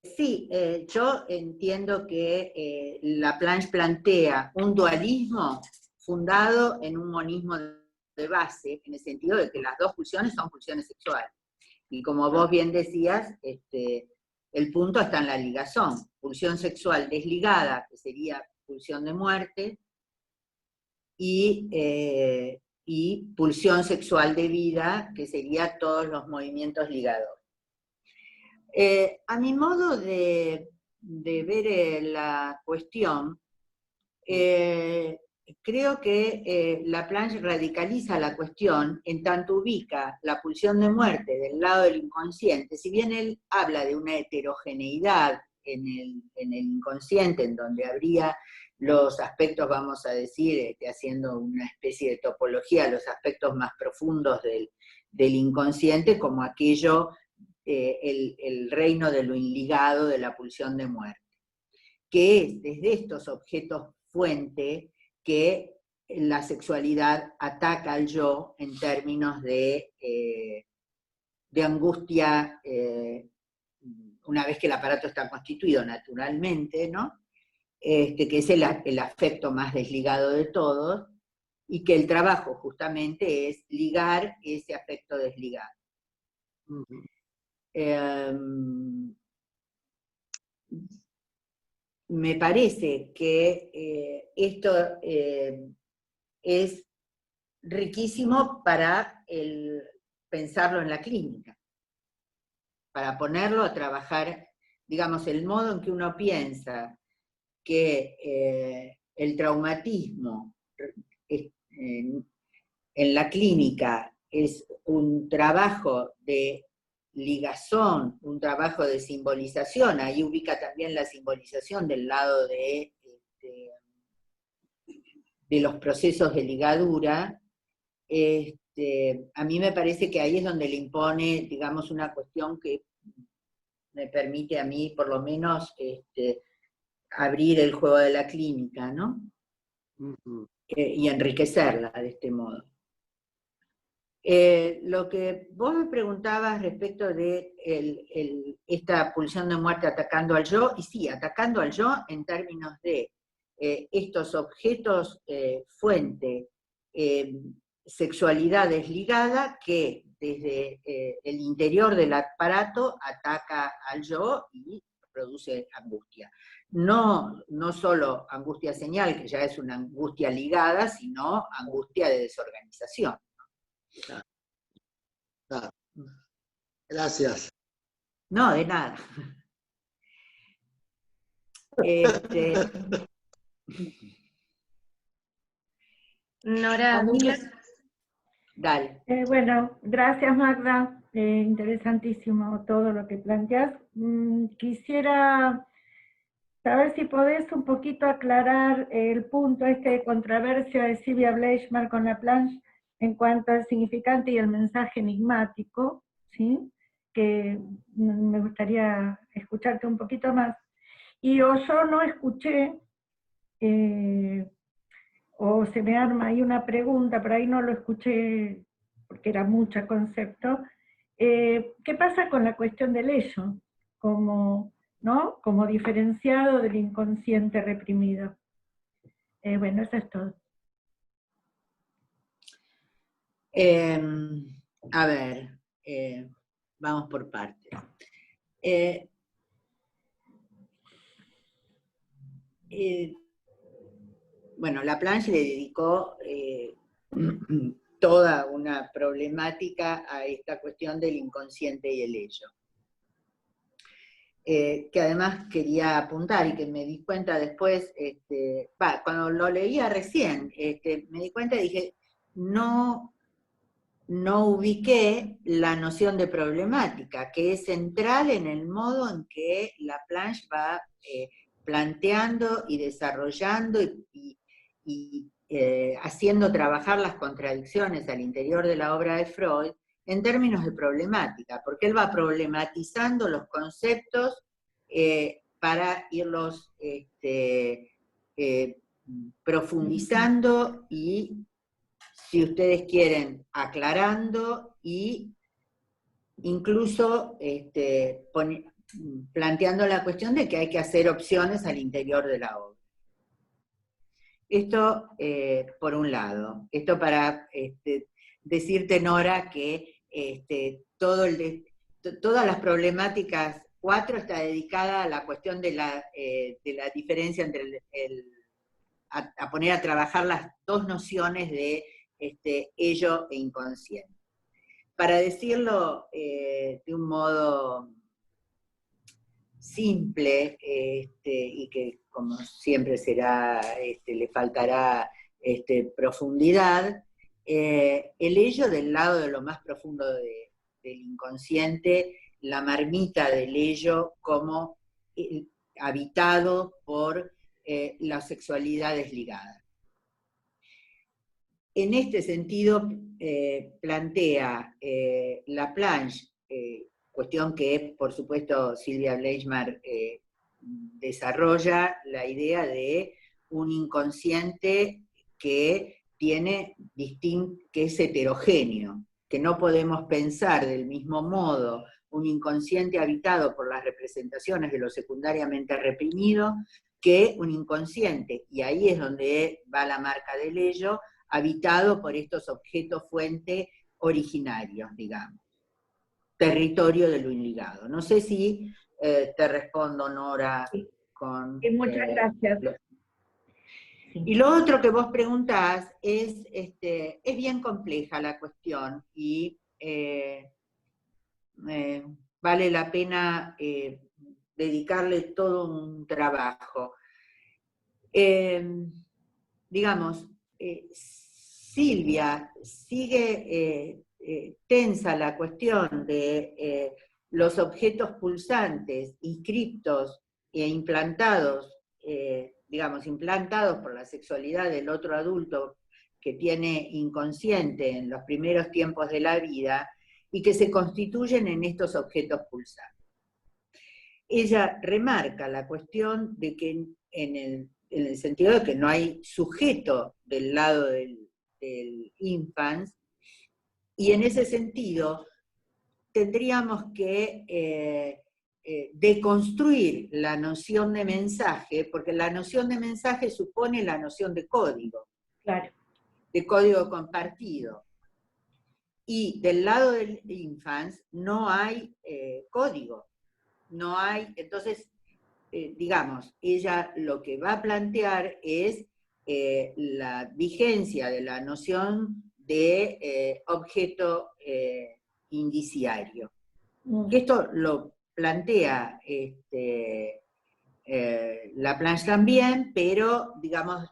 Sí, yo entiendo que Laplanche plantea un dualismo fundado en un monismo de base, en el sentido de que las dos pulsiones son pulsiones sexuales. Y como vos bien decías, el punto está en la ligazón. Pulsión sexual desligada, que sería pulsión de muerte, y pulsión sexual de vida, que sería todos los movimientos ligadores. A mi modo de ver la cuestión, creo que Laplanche radicaliza la cuestión en tanto ubica la pulsión de muerte del lado del inconsciente, si bien él habla de una heterogeneidad en el inconsciente, en donde habría los aspectos, vamos a decir, haciendo una especie de topología, los aspectos más profundos del inconsciente, como aquello, el reino de lo inligado de la pulsión de muerte, que es desde estos objetos fuente que la sexualidad ataca al yo en términos de angustia, una vez que el aparato está constituido naturalmente, ¿no? Que es el afecto más desligado de todos, y que el trabajo justamente es ligar ese afecto desligado. Me parece que esto es riquísimo para pensarlo en la clínica, para ponerlo a trabajar, digamos, el modo en que uno piensa que el traumatismo en la clínica es un trabajo de ligazón, un trabajo de simbolización, ahí ubica también la simbolización del lado de los procesos de ligadura. A mí me parece que ahí es donde le impone, digamos, una cuestión que me permite a mí, por lo menos, abrir el juego de la clínica, ¿no? Y enriquecerla de este modo. Lo que vos me preguntabas respecto de esta pulsión de muerte atacando al yo, y sí, atacando al yo en términos de estos objetos fuente sexualidad desligada que desde el interior del aparato ataca al yo y produce angustia. No solo angustia señal, que ya es una angustia ligada, sino angustia de desorganización. Gracias. No, de nada. Nora, Dale. Bueno, gracias Magda, interesantísimo todo lo que planteas. Quisiera saber si podés un poquito aclarar el punto de controversia de Sylvia Bleichmar con Laplanche en cuanto al significante y el mensaje enigmático, ¿sí? Que me gustaría escucharte un poquito más. Y yo no escuché, o se me arma ahí una pregunta, pero ahí no lo escuché porque era mucho concepto. ¿Qué pasa con la cuestión del ello? ¿No? Como diferenciado del inconsciente reprimido. Bueno, eso es todo. A ver, vamos por partes. Bueno, Laplanche le dedicó toda una problemática a esta cuestión del inconsciente y el ello. Que además quería apuntar y que me di cuenta después, cuando lo leía recién, me di cuenta y dije, no ubiqué la noción de problemática, que es central en el modo en que Laplanche va planteando y desarrollando y haciendo trabajar las contradicciones al interior de la obra de Freud en términos de problemática, porque él va problematizando los conceptos para irlos profundizando y, si ustedes quieren, aclarando y incluso planteando la cuestión de que hay que hacer opciones al interior de la obra. Esto por un lado. Esto para decirte, Nora, que todas las problemáticas 4 está dedicada a la cuestión de la diferencia entre a poner a trabajar las dos nociones de ello e inconsciente. Para decirlo de un modo simple, y que como siempre será, le faltará profundidad, el ello del lado de lo más profundo del inconsciente, la marmita del ello como habitado por la sexualidad desligada. En este sentido, plantea Laplanche, cuestión que, por supuesto, Sylvia Bleichmar desarrolla, la idea de un inconsciente que es heterogéneo, que no podemos pensar del mismo modo un inconsciente habitado por las representaciones de lo secundariamente reprimido, que un inconsciente, y ahí es donde va la marca del ello, habitado por estos objetos fuente originarios, digamos. Territorio de lo inligado. No sé si te respondo, Nora, con... Muchas gracias. Y lo otro que vos preguntás es bien compleja la cuestión y vale la pena dedicarle todo un trabajo. Digamos, Silvia sigue tensa la cuestión de los objetos pulsantes inscriptos e implantados, implantados por la sexualidad del otro adulto que tiene inconsciente en los primeros tiempos de la vida y que se constituyen en estos objetos pulsantes. Ella remarca la cuestión de que en el sentido de que no hay sujeto del lado del infans, y en ese sentido tendríamos que deconstruir la noción de mensaje, porque la noción de mensaje supone la noción de código. Claro. de código compartido. Y del lado del Infants no hay código, no hay, entonces, digamos, ella lo que va a plantear es la vigencia de la noción de objeto indiciario. Que esto lo plantea Laplanche también, pero, digamos,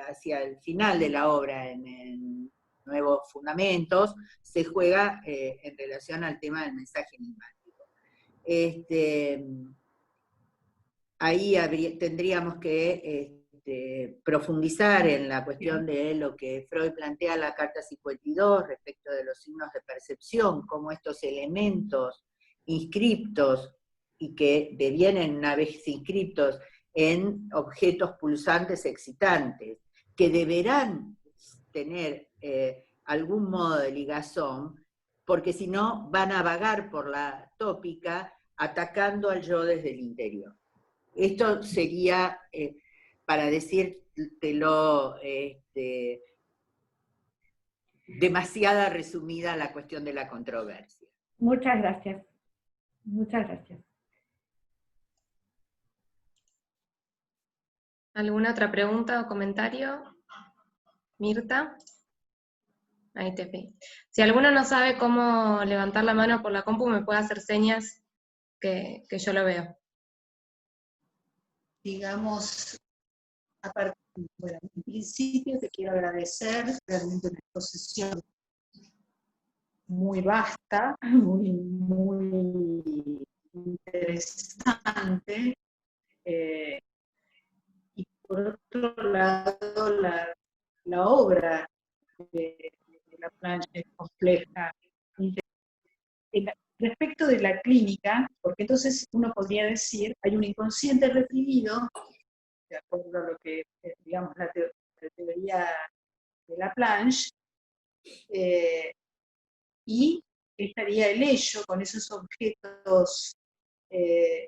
hacia el final de la obra, en Nuevos Fundamentos, se juega en relación al tema del mensaje enigmático. Ahí tendríamos que profundizar en la cuestión de lo que Freud plantea en la Carta 52 respecto de los signos de percepción, cómo estos elementos inscriptos y que devienen una vez inscriptos en objetos pulsantes excitantes, que deberán tener algún modo de ligazón, porque si no van a vagar por la tópica atacando al yo desde el interior. Esto sería, para decírtelo, demasiada resumida la cuestión de la controversia. Muchas gracias. Muchas gracias. ¿Alguna otra pregunta o comentario? Mirta. Ahí te vi. Si alguno no sabe cómo levantar la mano por la compu, me puede hacer señas que yo lo veo. Digamos, bueno, en principio te quiero agradecer, realmente una exposición muy vasta, muy interesante, y por otro lado la obra de Laplanche es compleja. Respecto de la clínica, porque entonces uno podría decir, hay un inconsciente reprimido, de acuerdo a lo que, digamos, la teoría de Laplanche, y estaría el ello con esos objetos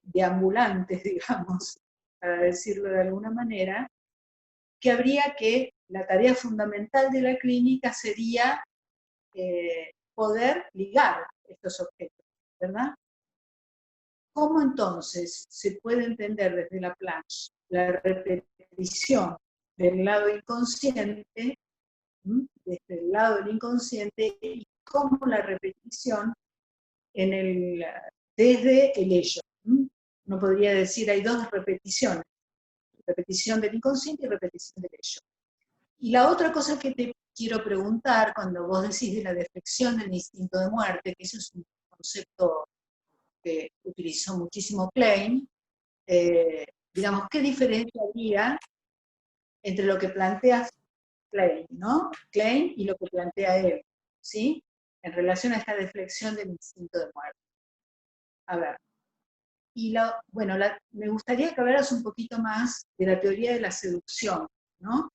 deambulantes, digamos, para decirlo de alguna manera, que habría que, la tarea fundamental de la clínica sería poder ligar estos objetos, ¿verdad? ¿Cómo entonces se puede entender desde Laplanche la repetición del lado inconsciente, desde el lado del inconsciente, y cómo la repetición desde el ello? Uno podría decir, hay dos repeticiones, repetición del inconsciente y repetición del ello. Y la otra cosa que te quiero preguntar, cuando vos decís de la deflexión del instinto de muerte, que eso es un concepto que utilizó muchísimo Klein, digamos, ¿qué diferencia habría entre lo que plantea Klein, ¿no? Klein y lo que plantea él, ¿sí? En relación a esta deflexión del instinto de muerte. A ver. Y bueno, me gustaría que hablaras un poquito más de la teoría de la seducción, ¿no?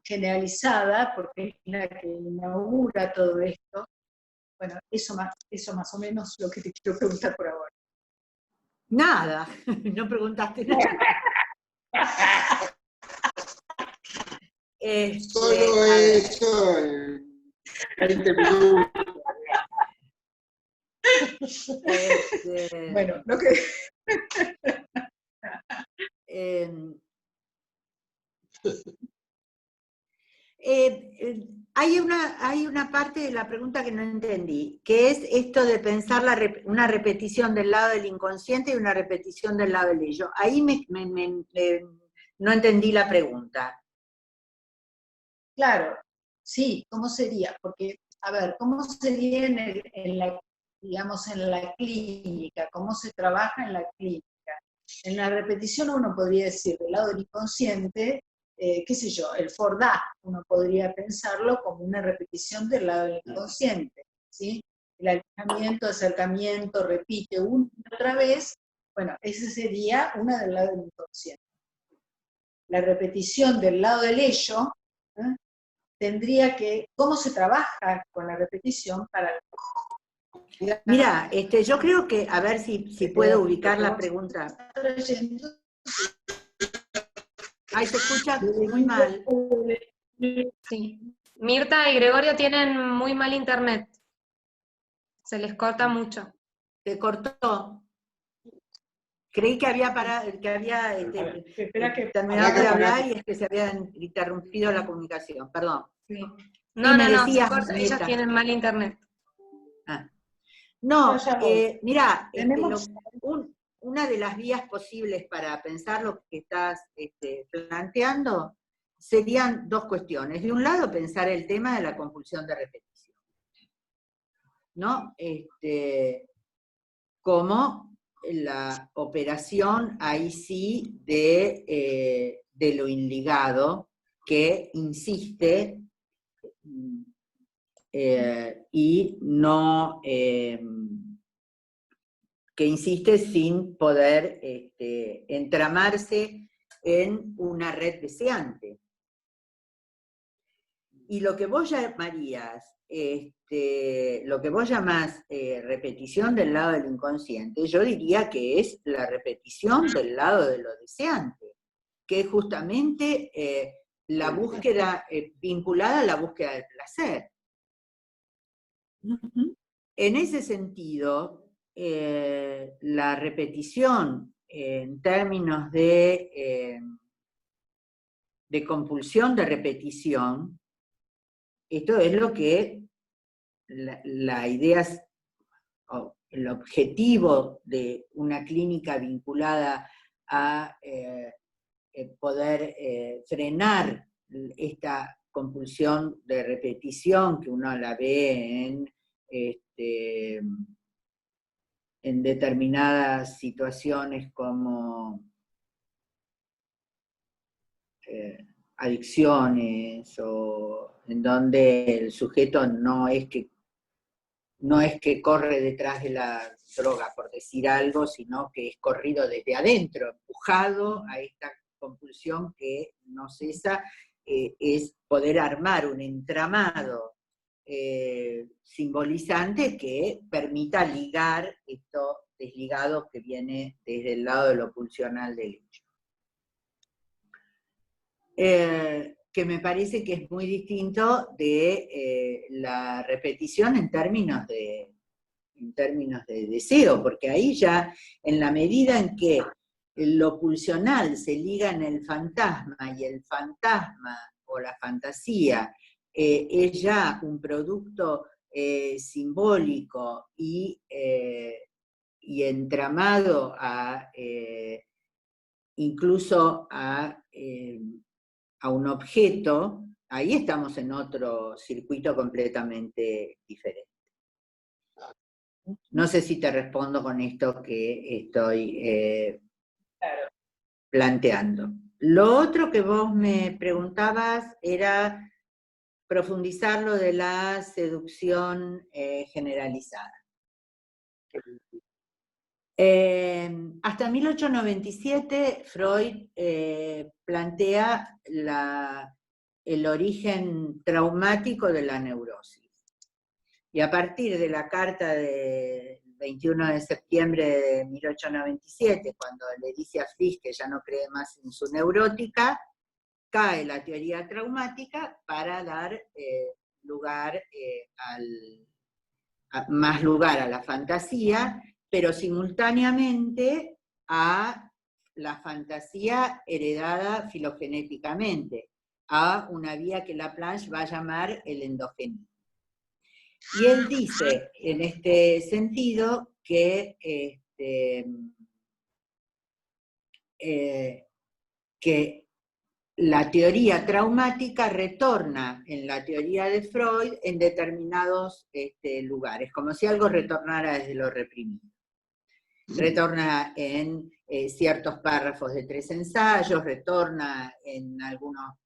Generalizada, porque es la que inaugura todo esto. Bueno, eso más o menos lo que te quiero preguntar por ahora. Nada, no preguntaste nada. Solo eso en 20 minutos. Bueno, lo que... hay una parte de la pregunta que no entendí, que es esto de pensar una repetición del lado del inconsciente y una repetición del lado del ello. Ahí no entendí la pregunta. Claro, sí, ¿cómo sería? Porque, a ver, ¿cómo sería en la clínica? ¿Cómo se trabaja en la clínica? En la repetición uno podría decir, del lado del inconsciente, qué sé yo, el Fordá, uno podría pensarlo como una repetición del lado del inconsciente, ¿sí? El acercamiento, repite una y otra vez, bueno, ese sería una del lado del inconsciente. La repetición del lado del ello, tendría que, ¿cómo se trabaja con la repetición para... Mira, yo creo que, a ver si puedo ubicar la pregunta. Ay, se escucha muy mal. Sí. Mirta y Gregorio tienen muy mal internet. Se les corta mucho. ¿Te cortó? Creí que había terminado de hablar y es que se había interrumpido la comunicación, perdón. Sí. Sí, No, me no, se decías, corta, Mirta. ellas tienen mal internet. No, Yo ya voy. mirá, Tenemos- una de las vías posibles para pensar lo que estás planteando serían dos cuestiones. De un lado, pensar el tema de la compulsión de repetición, ¿no? Como la operación ahí sí de lo inligado, que insiste y no... que insiste sin poder entramarse en una red deseante. Y lo que vos llamarías, lo que vos llamás repetición del lado del inconsciente, yo diría que es la repetición del lado de lo deseante, que es justamente la búsqueda vinculada a la búsqueda del placer. En ese sentido, la repetición en términos de compulsión de repetición, esto es lo que la idea, o el objetivo de una clínica vinculada a poder frenar esta compulsión de repetición, que uno la ve en determinadas situaciones como adicciones, o en donde el sujeto no es que corre detrás de la droga, por decir algo, sino que es corrido desde adentro, empujado a esta compulsión que no cesa, es poder armar un entramado simbolizante que permita ligar esto desligado que viene desde el lado de lo pulsional del hecho. Que me parece que es muy distinto de la repetición en términos de deseo, porque ahí ya, en la medida en que lo pulsional se liga en el fantasma, y el fantasma o la fantasía es ya un producto simbólico y entramado incluso a un objeto, ahí estamos en otro circuito completamente diferente. No sé si te respondo con esto que estoy planteando. Lo otro que vos me preguntabas era profundizar lo de la seducción generalizada. Hasta 1897 Freud plantea el origen traumático de la neurosis. Y a partir de la carta del 21 de septiembre de 1897, cuando le dice a Fliss que ya no cree más en su neurótica, cae la teoría traumática para dar más lugar a la fantasía, pero simultáneamente a la fantasía heredada filogenéticamente, a una vía que Laplanche va a llamar el endogenismo. Y él dice, en este sentido, que la teoría traumática retorna en la teoría de Freud en determinados lugares, como si algo retornara desde lo reprimido. Retorna en ciertos párrafos de 3 ensayos, retorna en algunos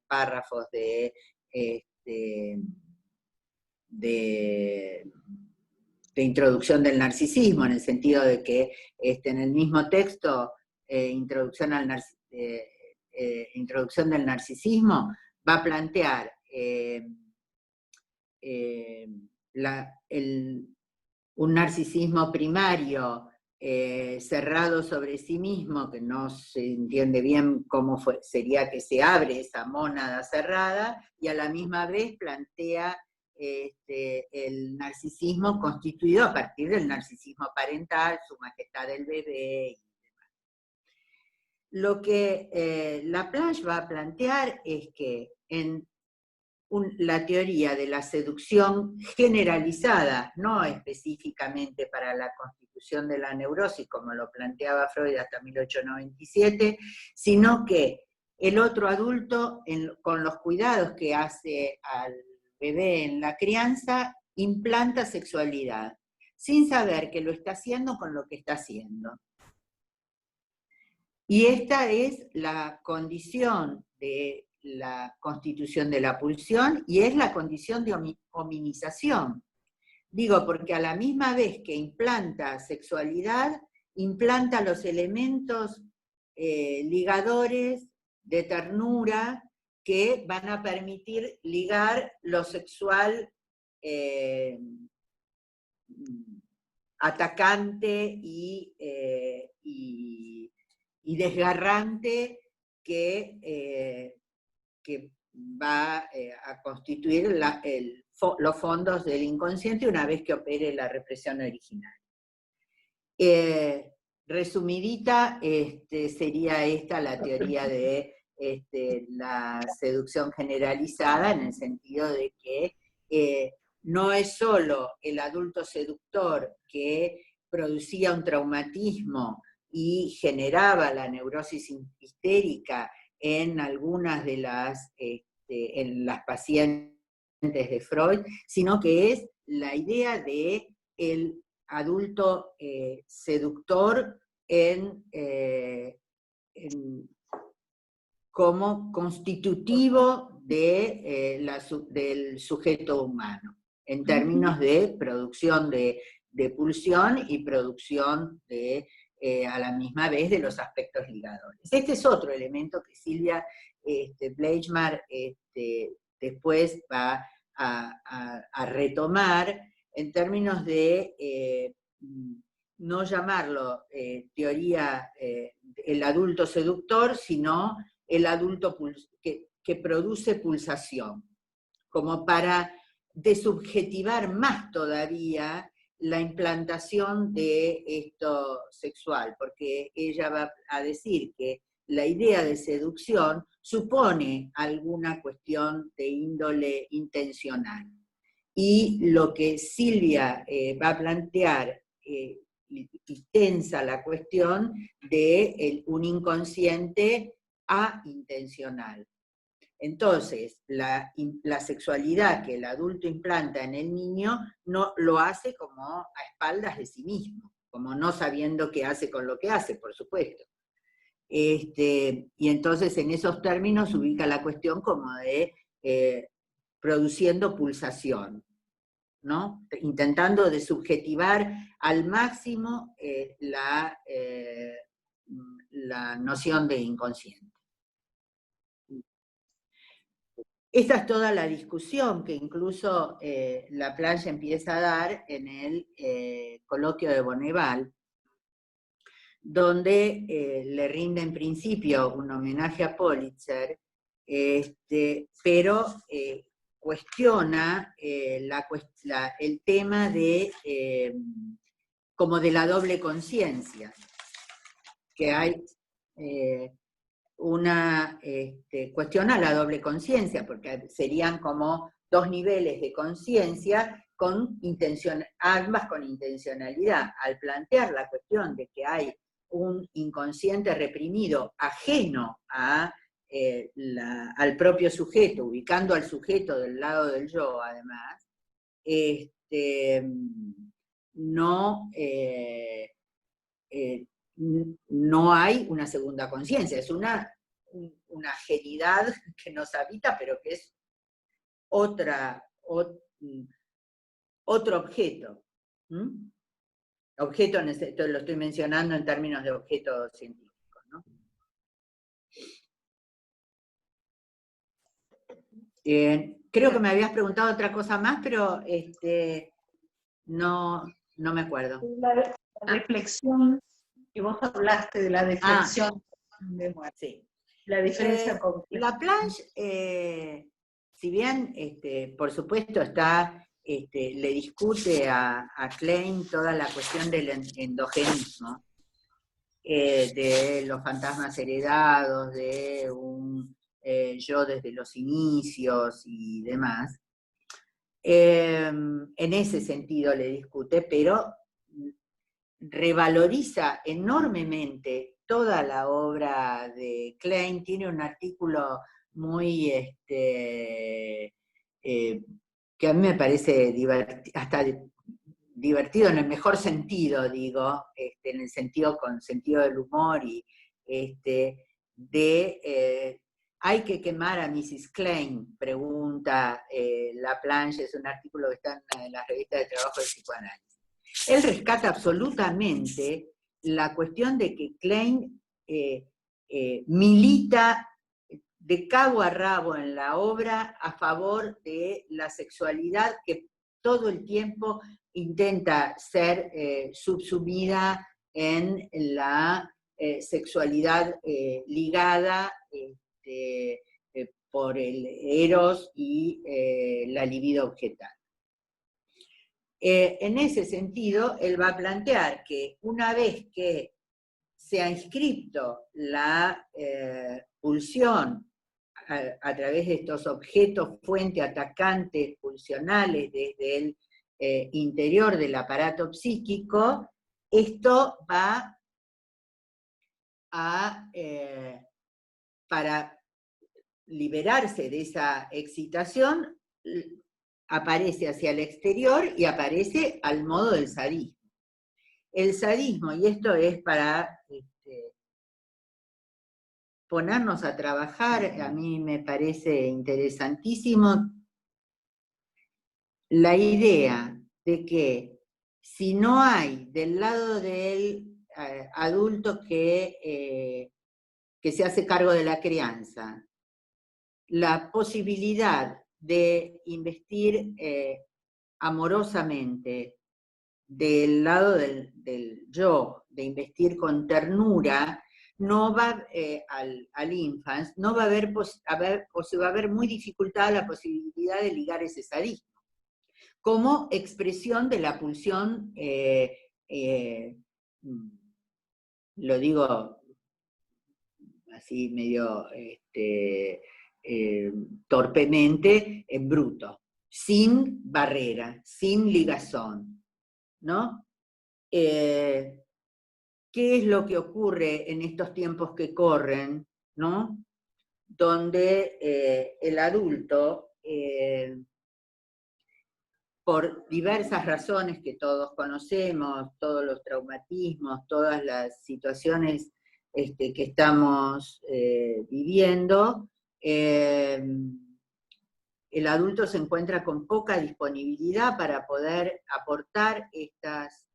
párrafos de introducción del narcisismo, en el sentido de que en el mismo texto, introducción del narcisismo, va a plantear un narcisismo primario cerrado sobre sí mismo, que no se entiende bien cómo sería que se abre esa mónada cerrada, y a la misma vez plantea el narcisismo constituido a partir del narcisismo parental, su majestad del bebé y demás. Lo que Laplanche va a plantear es que en la teoría de la seducción generalizada, no específicamente para la constitución de la neurosis, como lo planteaba Freud hasta 1897, sino que el otro adulto, con los cuidados que hace al bebé en la crianza, implanta sexualidad, sin saber que lo está haciendo con lo que está haciendo. Y esta es la condición de la constitución de la pulsión y es la condición de hominización. Digo, porque a la misma vez que implanta sexualidad, implanta los elementos ligadores de ternura que van a permitir ligar lo sexual atacante y desgarrante que va a constituir los fondos del inconsciente una vez que opere la represión original. Resumidita, sería esta la teoría de la seducción generalizada, en el sentido de que no es solo el adulto seductor que producía un traumatismo y generaba la neurosis histérica en algunas de en las pacientes de Freud, sino que es la idea de el adulto seductor como constitutivo del sujeto humano, en términos de producción de pulsión y producción a la misma vez de los aspectos ligadores. Este es otro elemento que Silvia Bleichmar después va a retomar en términos de no llamarlo teoría el adulto seductor, sino el adulto que produce pulsación, como para desubjetivar más todavía la implantación de esto sexual, porque ella va a decir que la idea de seducción supone alguna cuestión de índole intencional. Y lo que Silvia va a plantear, y tensa la cuestión de un inconsciente intencional. Entonces, la sexualidad que el adulto implanta en el niño no lo hace como a espaldas de sí mismo, como no sabiendo qué hace con lo que hace, por supuesto. Y entonces en esos términos ubica la cuestión como de produciendo pulsación, ¿no? Intentando desubjetivar al máximo la noción de inconsciente. Esta es toda la discusión que incluso Laplanche empieza a dar en el coloquio de Bonneval, donde le rinde en principio un homenaje a Pulitzer, pero cuestiona el tema como de la doble conciencia, que hay cuestiona la doble conciencia, porque serían como dos niveles de conciencia, ambas con intencionalidad. Al plantear la cuestión de que hay un inconsciente reprimido ajeno al propio sujeto, ubicando al sujeto del lado del yo, además, no hay una segunda conciencia, es una ajenidad que nos habita, pero que es otro objeto. Objeto, lo estoy mencionando en términos de objeto científico, ¿no? Creo que me habías preguntado otra cosa más, pero no me acuerdo. La reflexión, que vos hablaste de la deflexión de muerte. Sí. La diferencia con Laplanche, si bien, por supuesto, le discute a Klein toda la cuestión del endogenismo, de los fantasmas heredados, de un yo desde los inicios y demás, en ese sentido le discute, pero revaloriza enormemente toda la obra de Klein. Tiene un artículo muy, que a mí me parece hasta divertido en el mejor sentido, digo, en el sentido con sentido del humor, y ¿hay que quemar a Mrs. Klein?, pregunta Laplanche. Es un artículo que está en la revista de trabajo de psicoanálisis. Él rescata absolutamente la cuestión de que Klein milita de cabo a rabo en la obra a favor de la sexualidad, que todo el tiempo intenta ser subsumida en la sexualidad ligada por el eros y la libido objetal. En ese sentido, él va a plantear que una vez que se ha inscrito la pulsión a través de estos objetos fuente atacantes pulsionales desde el interior del aparato psíquico, esto va a, para liberarse de esa excitación, aparece hacia el exterior y aparece al modo del sadismo. El sadismo, y esto es para ponernos a trabajar, a mí me parece interesantísimo, la idea de que si no hay del lado del adulto que se hace cargo de la crianza la posibilidad de investir amorosamente del lado del yo, de investir con ternura, no va al infans, no va a haber, o se va a ver muy dificultada la posibilidad de ligar ese sadismo como expresión de la pulsión, lo digo así medio torpemente, en bruto, sin barrera, sin ligazón, ¿no? ¿Qué es lo que ocurre en estos tiempos que corren, ¿no? Donde el adulto, por diversas razones que todos conocemos, todos los traumatismos, todas las situaciones que estamos viviendo, el adulto se encuentra con poca disponibilidad para poder aportar estos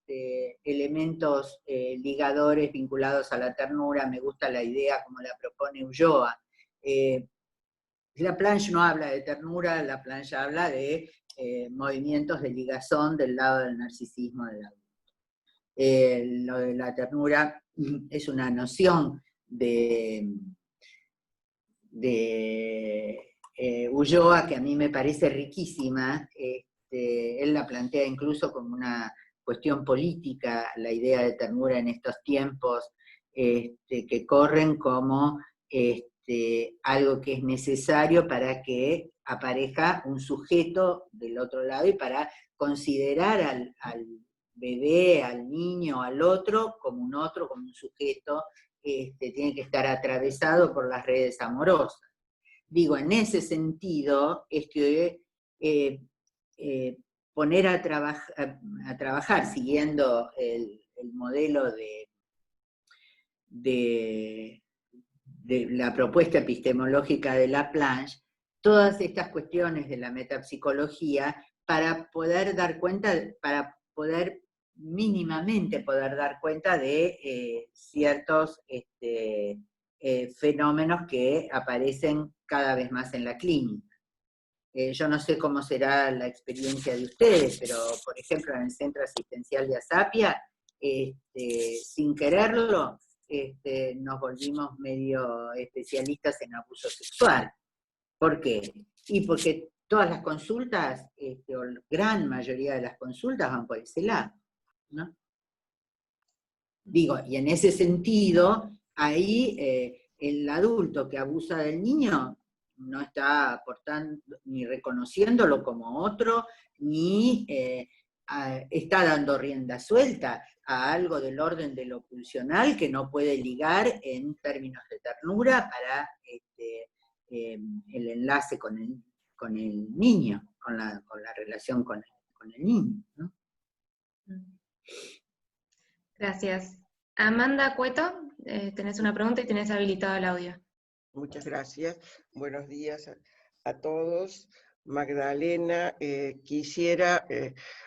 elementos ligadores vinculados a la ternura. Me gusta la idea como la propone Ulloa. Laplanche no habla de ternura, Laplanche habla de movimientos de ligazón del lado del narcisismo del adulto. Lo de la ternura es una noción de Ulloa que a mí me parece riquísima. Él la plantea incluso como una cuestión política, la idea de ternura en estos tiempos que corren, como algo que es necesario para que aparezca un sujeto del otro lado y para considerar al bebé, al niño, al otro, como un sujeto, tiene que estar atravesado por las redes amorosas. Digo, en ese sentido, poner a trabajar siguiendo el modelo de la propuesta epistemológica de Laplanche, todas estas cuestiones de la metapsicología, para poder dar cuenta, para poder mínimamente poder dar cuenta de ciertos fenómenos que aparecen cada vez más en la clínica. Yo no sé cómo será la experiencia de ustedes, pero por ejemplo en el Centro Asistencial de Asapia sin quererlo, nos volvimos medio especialistas en abuso sexual. ¿Por qué? Y porque todas las consultas, o la gran mayoría de las consultas van por ese lado, ¿no? Digo, y en ese sentido, ahí el adulto que abusa del niño no está aportando, ni reconociéndolo como otro, ni está dando rienda suelta a algo del orden de lo pulsional que no puede ligar en términos de ternura para el enlace con el niño, con la relación con el niño, ¿no? Gracias. Amanda Cueto, tenés una pregunta y tenés habilitado el audio. Muchas gracias. Buenos días a todos. Magdalena, quisiera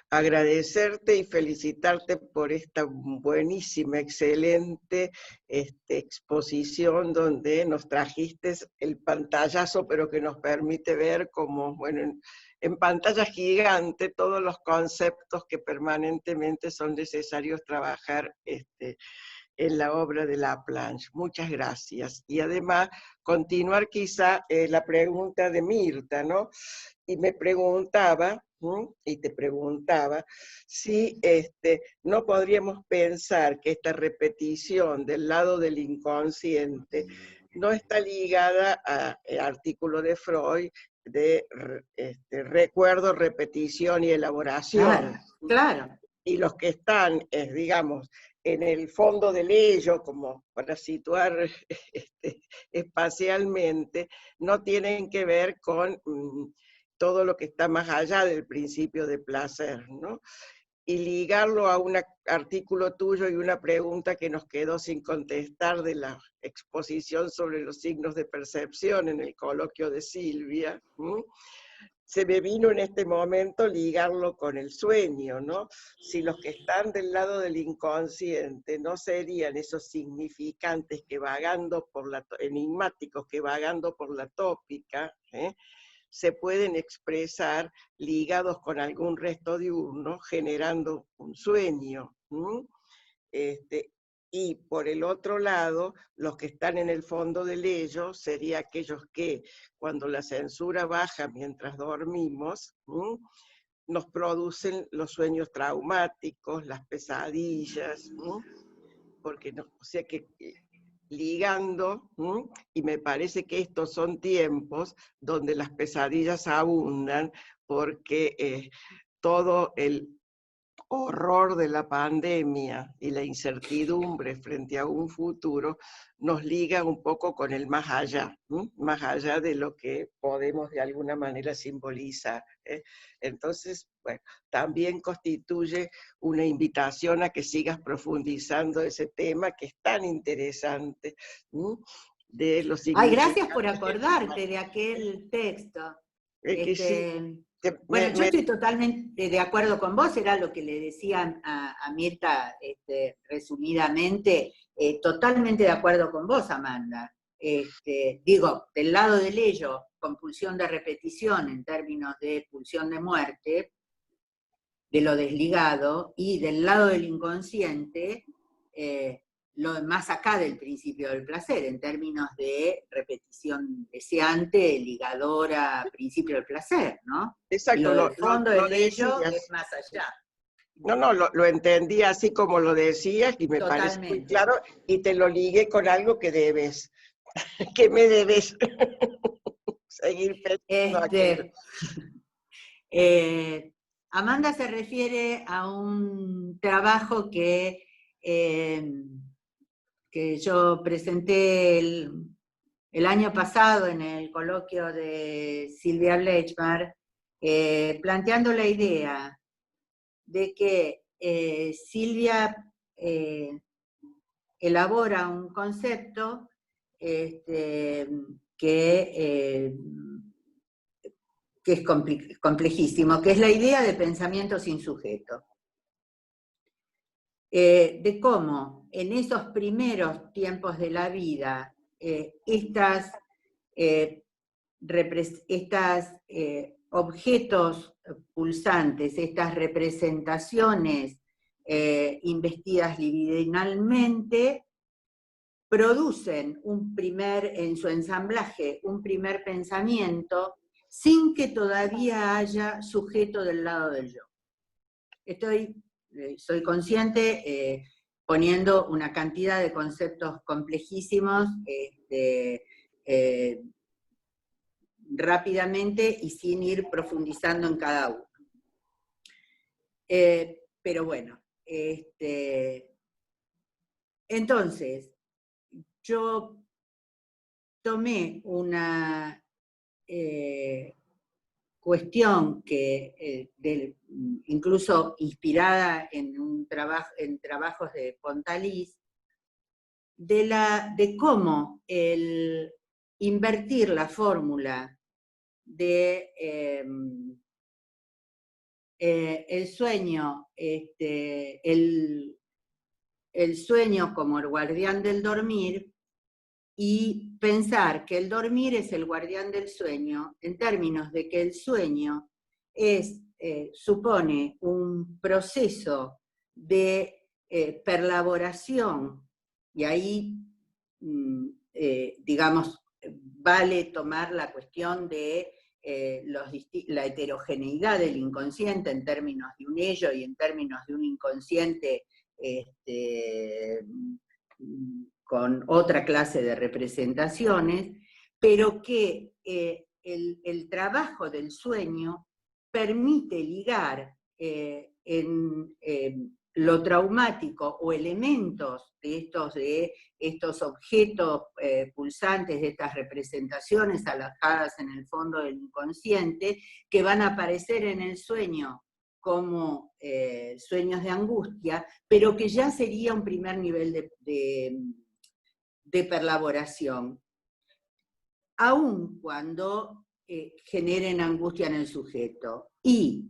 agradecerte y felicitarte por esta buenísima, excelente exposición donde nos trajiste el pantallazo, pero que nos permite ver como, bueno, en pantalla gigante todos los conceptos que permanentemente son necesarios trabajar en la obra de Laplanche. Muchas gracias. Y además, continuar quizá la pregunta de Mirta, ¿no? Y me preguntaba, y te preguntaba, si no podríamos pensar que esta repetición del lado del inconsciente no está ligada al artículo de Freud de recuerdo, repetición y elaboración. Claro, claro. Y los que están, digamos, en el fondo del ello, como para situar espacialmente, no tienen que ver con todo lo que está más allá del principio de placer, ¿no? Y ligarlo a un artículo tuyo y una pregunta que nos quedó sin contestar de la exposición sobre los signos de percepción en el coloquio de Silvia, se me vino en este momento ligarlo con el sueño, ¿no? Si los que están del lado del inconsciente no serían esos significantes que vagando por enigmáticos que vagando por la tópica, se pueden expresar ligados con algún resto diurno, generando un sueño. Y por el otro lado, los que están en el fondo del ello serían aquellos que, cuando la censura baja mientras dormimos, nos producen los sueños traumáticos, las pesadillas, porque no, o sea que ligando, y me parece que estos son tiempos donde las pesadillas abundan, porque todo el horror de la pandemia y la incertidumbre frente a un futuro nos liga un poco con el más allá de lo que podemos de alguna manera simbolizar. Entonces, bueno, también constituye una invitación a que sigas profundizando ese tema que es tan interesante, de los Ay, gracias por acordarte de aquel texto. Sí. Bueno, yo estoy totalmente de acuerdo con vos, era lo que le decían a Mirta resumidamente, totalmente de acuerdo con vos, Amanda. Digo, del lado del ello, compulsión de repetición en términos de pulsión de muerte, de lo desligado, y del lado del inconsciente, lo más acá del principio del placer, en términos de repetición deseante, ligadora, principio del placer, ¿no? Exacto. Y lo del fondo del ello es más allá. No, lo entendí así como lo decías y me parece muy claro, y te lo ligué con algo que debes, que me debes seguir pensando. Amanda se refiere a un trabajo que yo presenté el año pasado en el coloquio de Silvia Blechmar, planteando la idea de que Silvia elabora un concepto que es complejísimo, que es la idea de pensamiento sin sujeto. De cómo en esos primeros tiempos de la vida estas objetos pulsantes, estas representaciones investidas libidinalmente, producen en su ensamblaje un primer pensamiento sin que todavía haya sujeto del lado del yo. Soy consciente poniendo una cantidad de conceptos complejísimos rápidamente y sin ir profundizando en cada uno. Pero bueno, entonces, yo tomé una cuestión que, incluso inspirada en trabajos de Pontalís, de cómo el invertir la fórmula de el sueño, el sueño como el guardián del dormir, y pensar que el dormir es el guardián del sueño, en términos de que el sueño supone un proceso de perlaboración, y ahí, digamos, vale tomar la cuestión de la heterogeneidad del inconsciente en términos de un ello y en términos de un inconsciente con otra clase de representaciones, pero que el trabajo del sueño permite ligar en lo traumático o elementos de estos objetos pulsantes, de estas representaciones alojadas en el fondo del inconsciente, que van a aparecer en el sueño como sueños de angustia, pero que ya sería un primer nivel de perlaboración, aun cuando generen angustia en el sujeto. Y,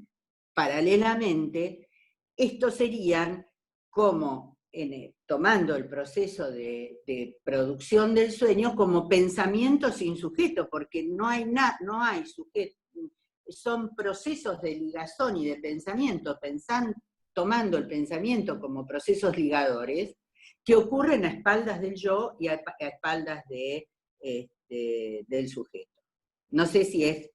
paralelamente, estos serían como, tomando el proceso de producción del sueño, como pensamiento sin sujeto, porque no hay sujeto, son procesos de ligazón y de pensamiento, tomando el pensamiento como procesos ligadores, que ocurren a espaldas del yo y a espaldas del sujeto. No sé si es...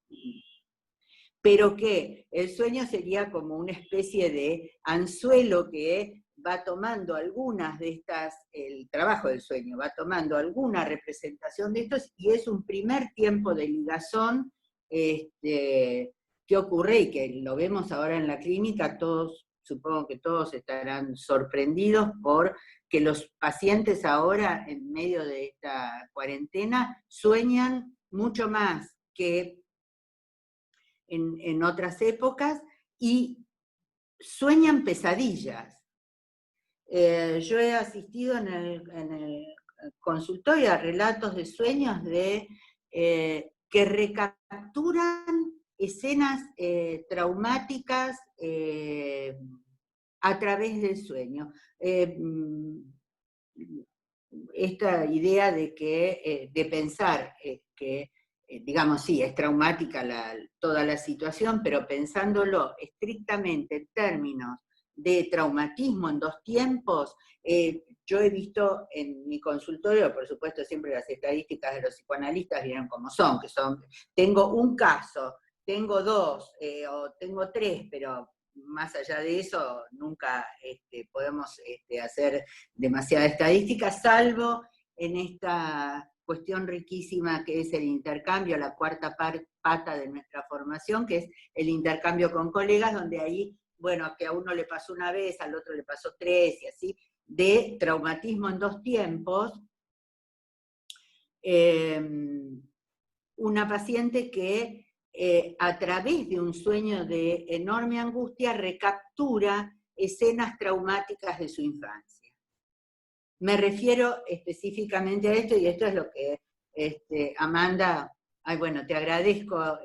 Pero que el sueño sería como una especie de anzuelo que va tomando algunas de estas, el trabajo del sueño, va tomando alguna representación de estos, y es un primer tiempo de ligazón que ocurre y que lo vemos ahora en la clínica. Todos, supongo que todos estarán sorprendidos por que los pacientes ahora, en medio de esta cuarentena, sueñan mucho más que en otras épocas, y sueñan pesadillas. Yo he asistido en el consultorio a relatos de sueños que recapturan escenas traumáticas a través del sueño. Esta idea de pensar que, digamos, sí, es traumática toda la situación, pero pensándolo estrictamente en términos de traumatismo en dos tiempos, yo he visto en mi consultorio, por supuesto siempre las estadísticas de los psicoanalistas vieron como son, tengo un caso, tengo dos, o tengo tres, pero más allá de eso nunca podemos hacer demasiada estadística, salvo en esta cuestión riquísima que es el intercambio, la cuarta pata de nuestra formación, que es el intercambio con colegas, donde ahí, bueno, que a uno le pasó una vez, al otro le pasó tres, y así, de traumatismo en dos tiempos. Una paciente que a través de un sueño de enorme angustia recaptura escenas traumáticas de su infancia. Me refiero específicamente a esto, y esto es lo que Amanda, bueno, te agradezco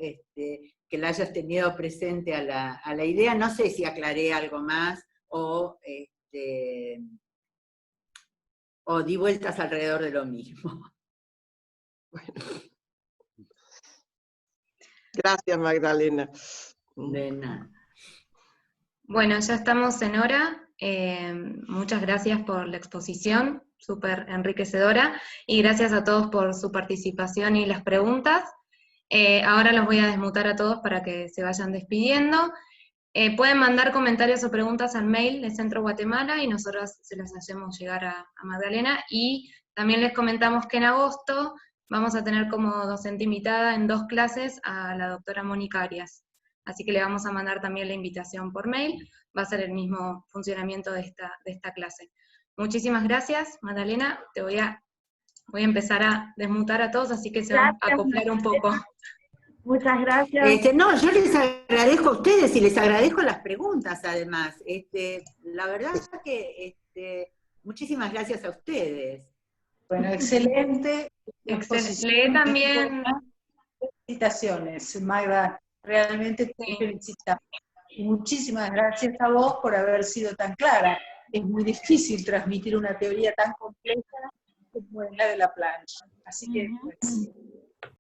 que la hayas tenido presente a la idea. No sé si aclaré algo más o di vueltas alrededor de lo mismo. Bueno. Gracias, Magdalena. De nada. Bueno, ya estamos en hora. Muchas gracias por la exposición, súper enriquecedora, y gracias a todos por su participación y las preguntas. Ahora los voy a desmutar a todos para que se vayan despidiendo. Pueden mandar comentarios o preguntas al mail de Centro Guatemala y nosotros se las hacemos llegar a Magdalena, y también les comentamos que en agosto vamos a tener como docente invitada en 2 clases a la doctora Mónica Arias. Así que le vamos a mandar también la invitación por mail, va a ser el mismo funcionamiento de esta clase. Muchísimas gracias, Magdalena, te voy a empezar a desmutar a todos, así que se van a acoplar un poco. Muchas gracias. No, yo les agradezco a ustedes y les agradezco las preguntas además. La verdad es que muchísimas gracias a ustedes. Bueno, excelente. Lee también. Felicitaciones, Magda, realmente te felicitamos. Y muchísimas gracias a vos por haber sido tan clara. Es muy difícil transmitir una teoría tan compleja como es la de la plancha. Así que, pues,